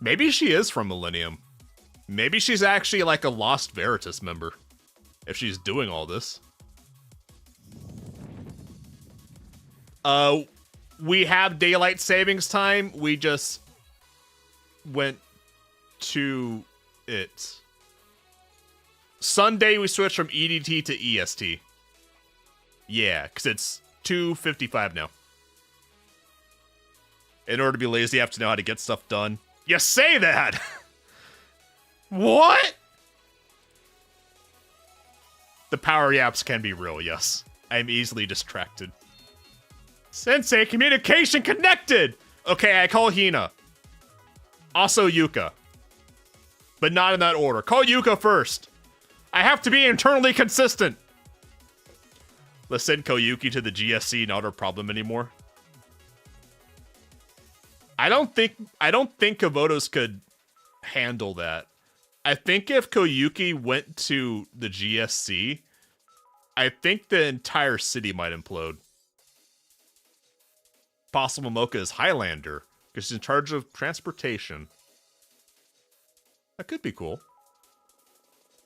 Maybe she is from Millennium. Maybe she's actually like a Lost Veritas member. If she's doing all this. We have daylight savings time. We just went to it. Sunday we switched from EDT to EST. Yeah, because it's 2:55 now. In order to be lazy, you have to know how to get stuff done. You say that! What? The power yaps can be real, yes. I am easily distracted. Sensei, communication connected! Okay, I call Hina. Also Yuka. But not in that order. Call Yuka first. I have to be internally consistent. Let's send Koyuki to the GSC, not our problem anymore. I don't think Kavotos could handle that. I think if Koyuki went to the GSC, I think the entire city might implode. Possible Mocha is Highlander, because she's in charge of transportation. That could be cool.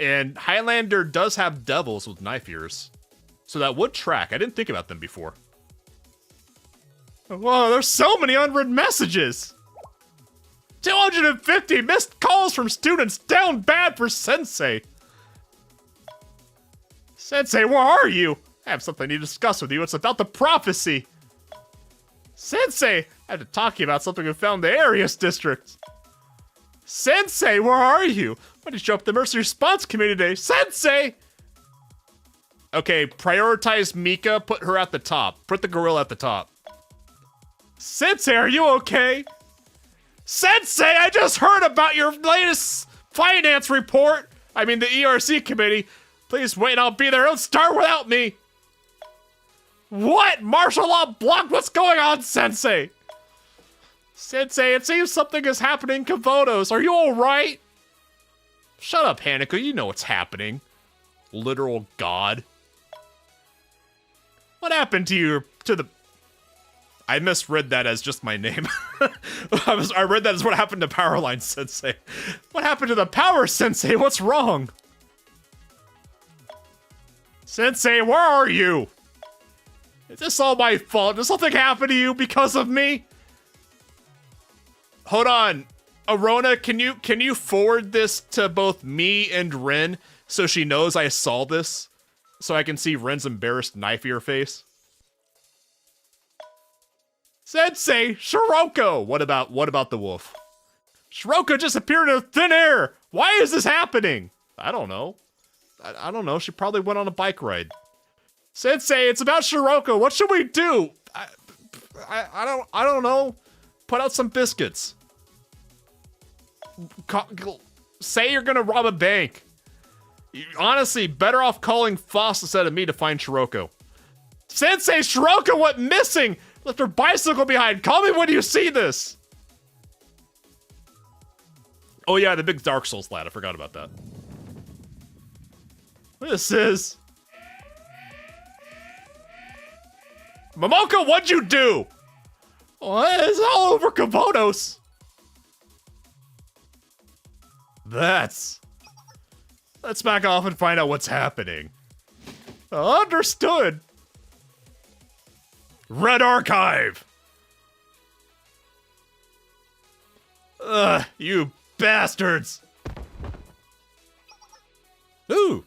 And Highlander does have devils with knife ears. So that would track. I didn't think about them before. Whoa, there's so many unread messages! 250 missed calls from students, down bad for Sensei! Sensei, where are you? I have something I need to discuss with you. It's about the prophecy. Sensei, I have to talk to you about something we found in the Arius district. Sensei, where are you? Why did you show up at the emergency response committee today? Sensei! Okay, prioritize Mika, put her at the top. Put the gorilla at the top. Sensei, are you okay? Sensei, I just heard about your latest finance report. I mean, the ERC committee. Please wait, I'll be there. Don't start without me. What? Martial law blocked? What's going on, Sensei? Sensei, it seems something is happening in Kavotos. Are you alright? Shut up, Hanako. You know what's happening. Literal god. What happened to you, to the... I misread that as just my name. I read that as what happened to Powerlines Sensei. What happened to the Power Sensei? What's wrong? Sensei, where are you? Is this all my fault? Did something happen to you because of me? Hold on. Arona, can you forward this to both me and Ren so she knows I saw this? So I can see Ren's embarrassed knife ear face? Sensei, Shiroko! What about the wolf? Shiroko just appeared in thin air! Why is this happening? I don't know. I don't know. She probably went on a bike ride. Sensei, it's about Shiroko. What should we do? I don't know. Put out some biscuits. Say you're gonna rob a bank. Honestly, better off calling Foss instead of me to find Shiroko. Sensei, Shiroko went missing! Left her bicycle behind. Call me when you see this. Oh yeah, the big Dark Souls lad. I forgot about that. This is... Momoka, what'd you do? What? It's all over Kavotos. Let's back off and find out what's happening. Understood. Red Archive! Ugh, you bastards! Ooh!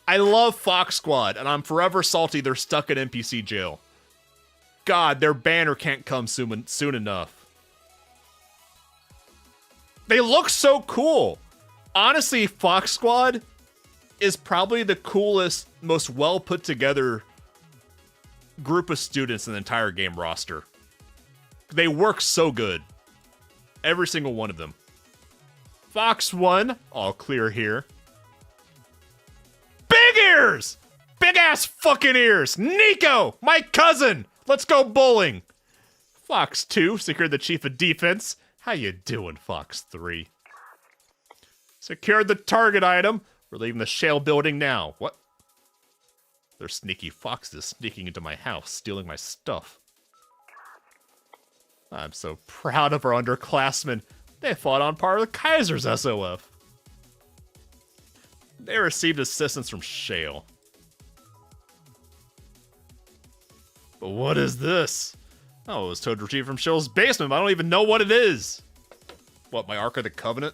I love Fox Squad, and I'm forever salty they're stuck in NPC jail. God, their banner can't come soon enough. They look so cool! Honestly, Fox Squad is probably the coolest, most well put together group of students in the entire game roster. They work so good. Every single one of them. Fox 1, all clear here. Big ears! Big ass fucking ears! Nico! My cousin! Let's go bowling! Fox 2, secured the chief of defense. How you doing, Fox 3? Secured the target item. We're leaving the shale building now. What? There's sneaky foxes sneaking into my house, stealing my stuff. I'm so proud of our underclassmen. They fought on par with Kaiser's SOF. They received assistance from Shale. But what is this? Oh, it was Toad retrieved from Shale's basement, but I don't even know what it is. What, my Ark of the Covenant?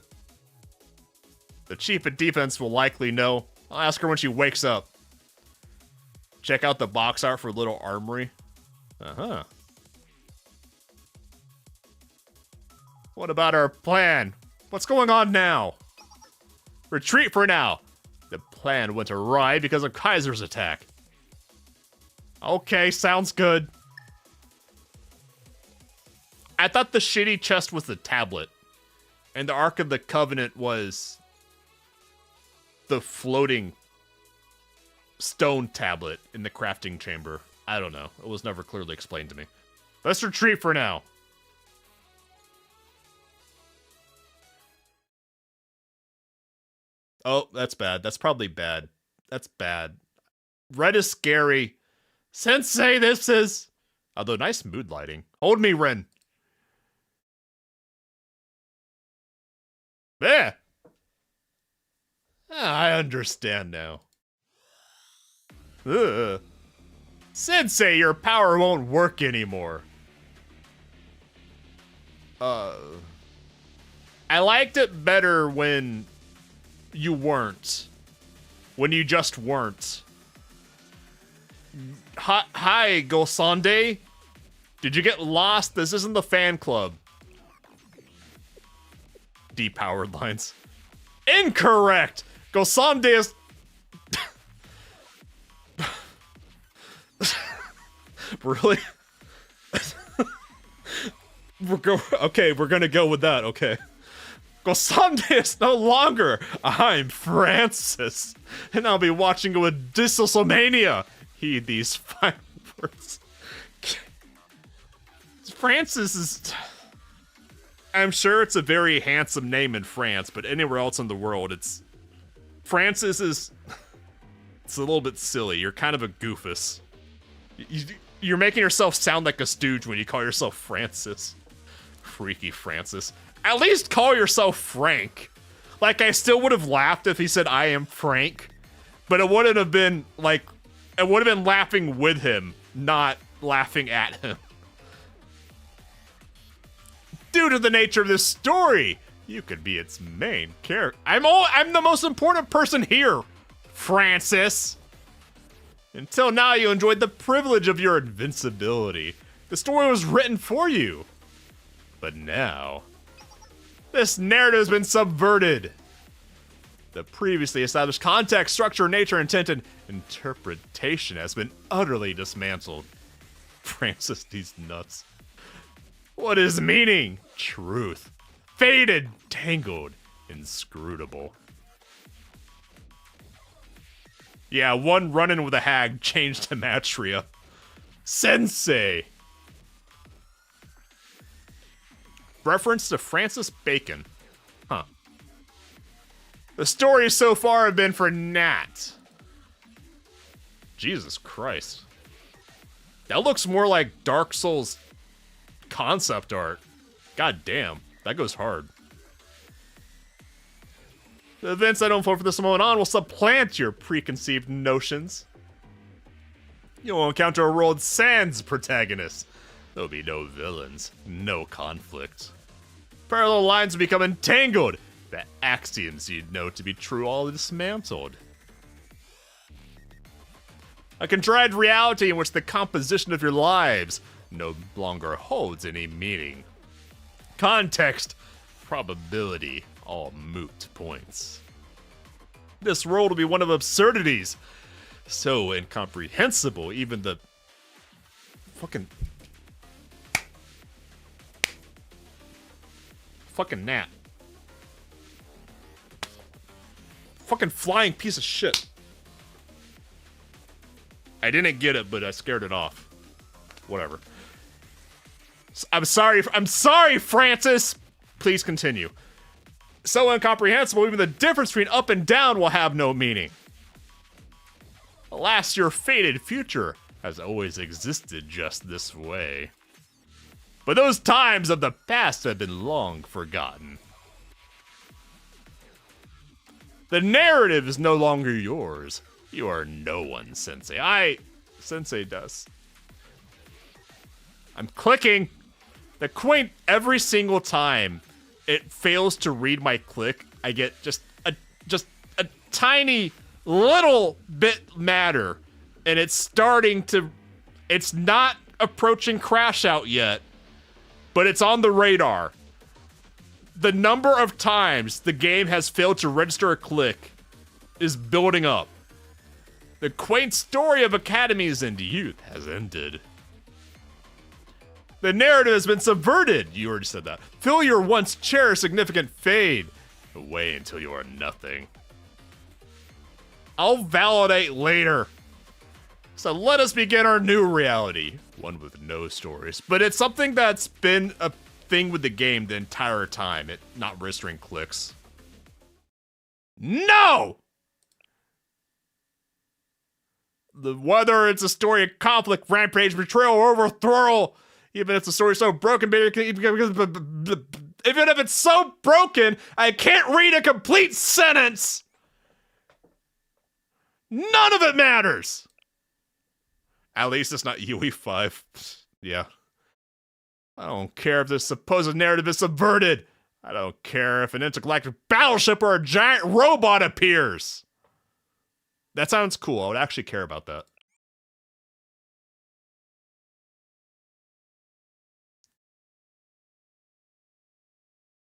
The chief of defense will likely know. I'll ask her when she wakes up. Check out the box art for Little Armory. Uh-huh. What about our plan? What's going on now? Retreat for now. The plan went awry because of Kaiser's attack. Okay, sounds good. I thought the shitty chest was the tablet. And the Ark of the Covenant was the floating stone tablet in the crafting chamber. I don't know. It was never clearly explained to me. Let's retreat for now. Oh, that's bad. That's probably bad. That's bad. Red is scary. Sensei, this is... Although, nice mood lighting. Hold me, Ren. Yeah. I understand now. Ugh. Sensei, your power won't work anymore. I liked it better when you weren't. When you just weren't. Hi, Gosande. Did you get lost? This isn't the fan club. Depowered lines. Incorrect! Gosande is... Really? Okay, we're gonna go with that, okay. Gosande is no longer. I'm Francis, and I'll be watching it with Dyslomania. Heed these fine words. Francis is... I'm sure it's a very handsome name in France, but anywhere else in the world, it's... Francis is... It's a little bit silly. You're kind of a goofus. You're making yourself sound like a stooge when you call yourself Francis. Freaky Francis. At least call yourself Frank. Like, I still would have laughed if he said, I am Frank. But it wouldn't have been, like... It would have been laughing with him, not laughing at him. Due to the nature of this story, you could be its main character. I'm the most important person here, Francis. Until now, you enjoyed the privilege of your invincibility. The story was written for you. But now, this narrative has been subverted. The previously established context, structure, nature, intent, and interpretation has been utterly dismantled. Francis, these nuts. What is meaning? Truth. Faded, tangled, inscrutable. Yeah, one run-in with a hag changed Gematria. Sensei! Reference to Francis Bacon. Huh. The stories so far have been for Nat. Jesus Christ. That looks more like Dark Souls concept art. God damn, that goes hard. The events that unfold from this moment on will supplant your preconceived notions. You'll encounter a world sans protagonists. There'll be no villains, no conflict. Parallel lines will become entangled. The axioms you'd know to be true all dismantled. A contrived reality in which the composition of your lives no longer holds any meaning. Context, probability, all moot points. This world will be one of absurdities. So incomprehensible, even the fucking gnat. Fucking flying piece of shit. I didn't get it, but I scared it off. Whatever. I'm sorry, Francis. Please continue. so incomprehensible, even the difference between up and down will have no meaning. Alas, your fated future has always existed just this way. But those times of the past have been long forgotten. The narrative is no longer yours. You are no one, Sensei. Sensei does. I'm clicking. The quaint every single time it fails to read my click, I get just a tiny little bit madder, and it's not approaching crash out yet, but it's on the radar. The number of times the game has failed to register a click is building up. The quaint story of academies and youth has ended. The narrative has been subverted. You already said that. Feel your once cherished significant fade away until you are nothing. I'll validate later. So let us begin our new reality. One with no stories. But it's something that's been a thing with the game the entire time. It not registering clicks. No! Whether it's a story of conflict, rampage, betrayal, or overthrow, even if the story's so broken, even if it's so broken, I can't read a complete sentence. None of it matters. At least it's not UE5. Yeah. I don't care if this supposed narrative is subverted. I don't care if an intergalactic battleship or a giant robot appears. That sounds cool. I would actually care about that.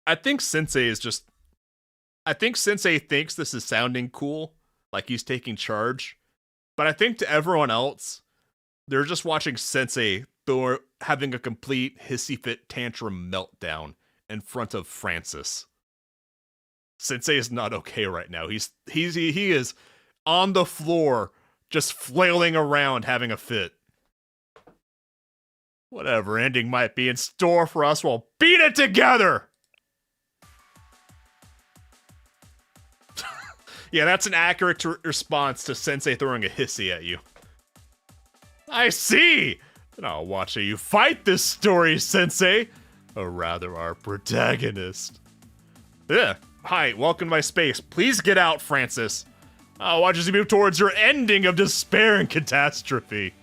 I think Sensei thinks this is sounding cool, like he's taking charge. But I think to everyone else, they're just watching Sensei having a complete hissy fit tantrum meltdown in front of Francis. Sensei is not okay right now. He is on the floor, just flailing around, having a fit. Whatever ending might be in store for us, we'll beat it together! Yeah, that's an accurate response to Sensei throwing a hissy at you. I see! And I'll watch how you fight this story, Sensei! Or rather, our protagonist. Yeah. Hi, welcome to my space. Please get out, Francis. I'll watch as you move towards your ending of despair and catastrophe.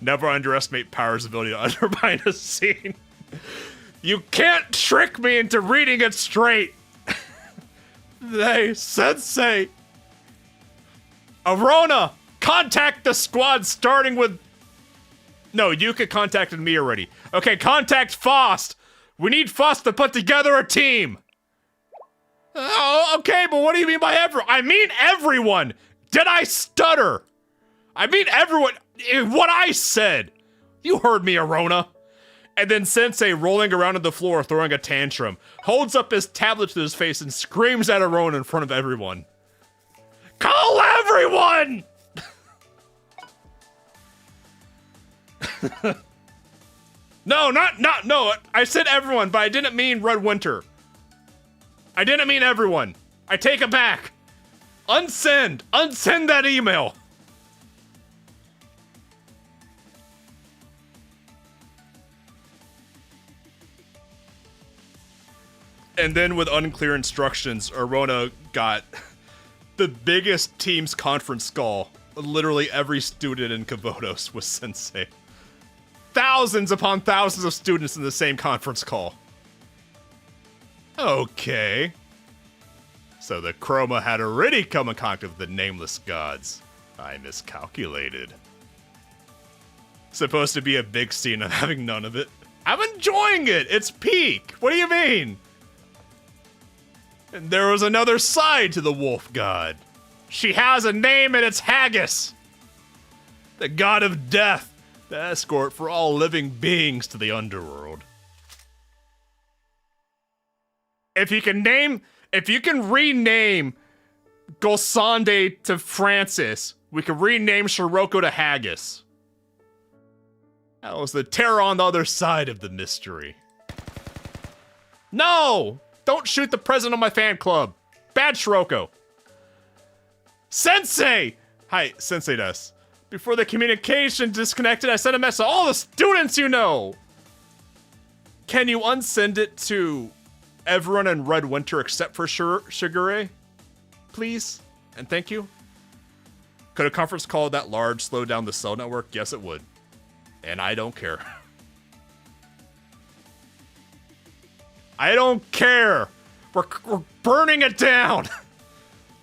Never underestimate Power's ability to undermine a scene. You can't trick me into reading it straight! Sensei! Arona! Contact the squad starting with... No, Yuka contacted me already. Okay, contact Faust! We need Faust to put together a team! Oh, okay, but what do you mean by everyone? I mean everyone! Did I stutter? I mean everyone... What I said! You heard me, Arona! And then Sensei, rolling around on the floor, throwing a tantrum, holds up his tablet to his face and screams at Arona in front of everyone. Call everyone! No, no, I said everyone, but I didn't mean Red Winter. I didn't mean everyone. I take it back. Unsend that email. And then with unclear instructions, Arona got the biggest Teams conference call. Literally every student in Kavodos was Sensei. Thousands upon thousands of students in the same conference call. Okay. So the Chroma had already come in contact with the nameless gods. I miscalculated. Supposed to be a big scene, I'm having none of it. I'm enjoying it! It's peak! What do you mean? And there was another side to the wolf god. She has a name and it's Haggis. The god of death. The escort for all living beings to the underworld. If you can rename Golsande to Francis, we can rename Shiroko to Haggis. That was the terror on the other side of the mystery. No! Don't shoot the president of my fan club. Bad Shiroko. Sensei! Hi, Sensei des. Before the communication disconnected, I sent a message to all the students you know. Can you unsend it to everyone in Red Winter except for Shigure? Please? And thank you. Could a conference call that large slow down the cell network? Yes, it would. And I don't care. I don't care. We're burning it down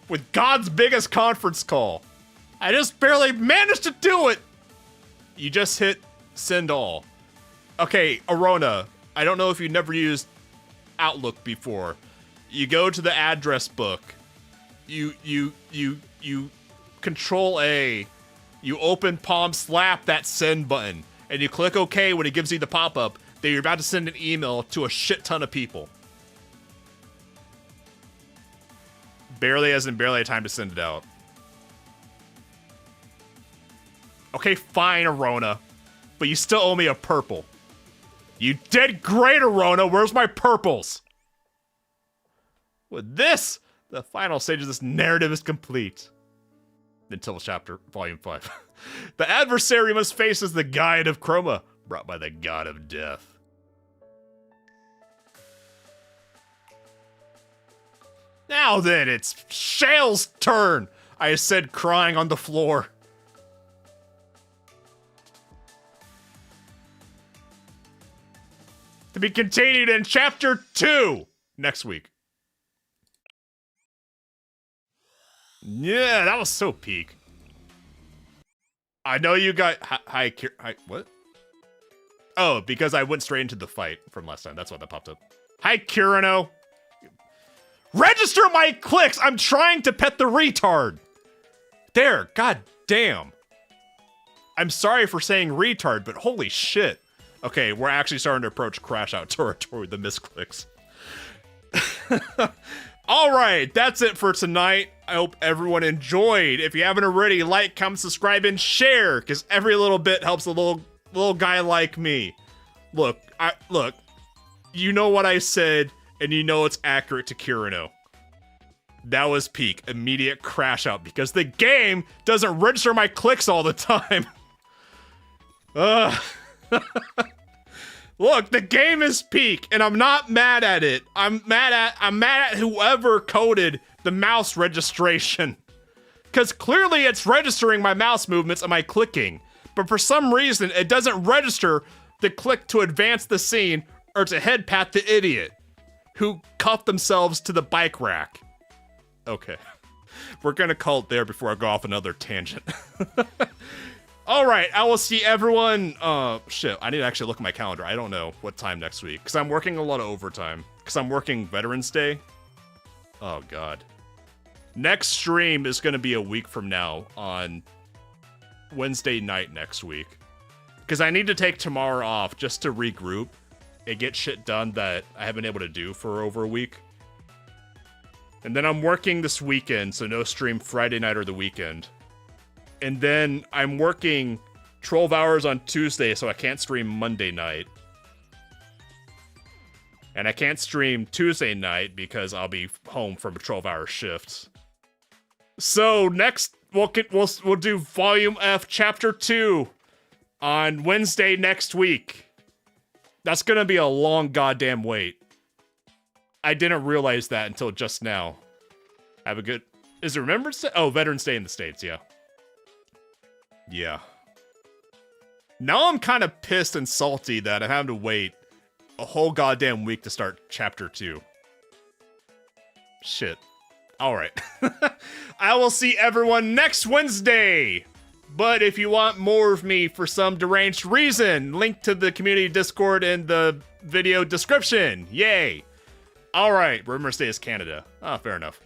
with God's biggest conference call. I just barely managed to do it. You just hit send all. Okay, Arona, I don't know if you never used Outlook before. You go to the address book. You Control A. You open Palm, slap that send button, and you click OK when it gives you the pop-up that you're about to send an email to a shit ton of people. Barely as in barely had time to send it out. Okay, fine, Arona. But you still owe me a purple. You did great, Arona. Where's my purples? With this, the final stage of this narrative is complete. Until chapter volume 5. The adversary must face is the Guide of Chroma, brought by the God of Death. Now then, it's Shale's turn, I said, crying on the floor. To be continued in chapter 2 next week. Yeah, that was so peak. I know you got hi, what? Oh, because I went straight into the fight from last time. That's why that popped up. Hi, Kirino. Register my clicks! I'm trying to pet the retard! There, god damn. I'm sorry for saying retard, but holy shit. Okay, we're actually starting to approach crash out territory with the misclicks. Alright, that's it for tonight. I hope everyone enjoyed. If you haven't already, like, comment, subscribe, and share, because every little bit helps a little guy like me. Look, you know what I said, and you know it's accurate to Kirino. That was peak. Immediate crash out because the game doesn't register my clicks all the time. Look, the game is peak, and I'm not mad at it. I'm mad at whoever coded the mouse registration. Because clearly it's registering my mouse movements and my clicking. But for some reason, it doesn't register the click to advance the scene or to head pat the idiot who cuffed themselves to the bike rack. Okay. We're gonna call it there before I go off another tangent. Alright, I will see everyone. Shit, I need to actually look at my calendar. I don't know what time next week, because I'm working a lot of overtime. Because I'm working Veterans Day. Oh, God. Next stream is going to be a week from now on Wednesday night next week. Because I need to take tomorrow off just to regroup and get shit done that I haven't been able to do for over a week. And then I'm working this weekend, so no stream Friday night or the weekend. And then I'm working 12 hours on Tuesday, so I can't stream Monday night. And I can't stream Tuesday night because I'll be home from a 12-hour shift. So next, we'll do Volume F Chapter 2 on Wednesday next week. That's gonna be a long goddamn wait. I didn't realize that until just now. Have a good... Is it Remembrance Day? Oh, Veterans Day in the States, yeah. Yeah. Now I'm kind of pissed and salty that I have to wait a whole goddamn week to start Chapter 2. Shit. Alright. I will see everyone next Wednesday! But if you want more of me for some deranged reason, link to the community Discord in the video description. Yay! Alright, Remembrance Day is Canada. Ah, fair enough.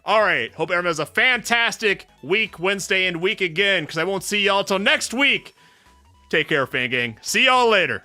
Alright, hope everyone has a fantastic week, Wednesday, and week again, because I won't see y'all till next week. Take care, fan gang. See y'all later.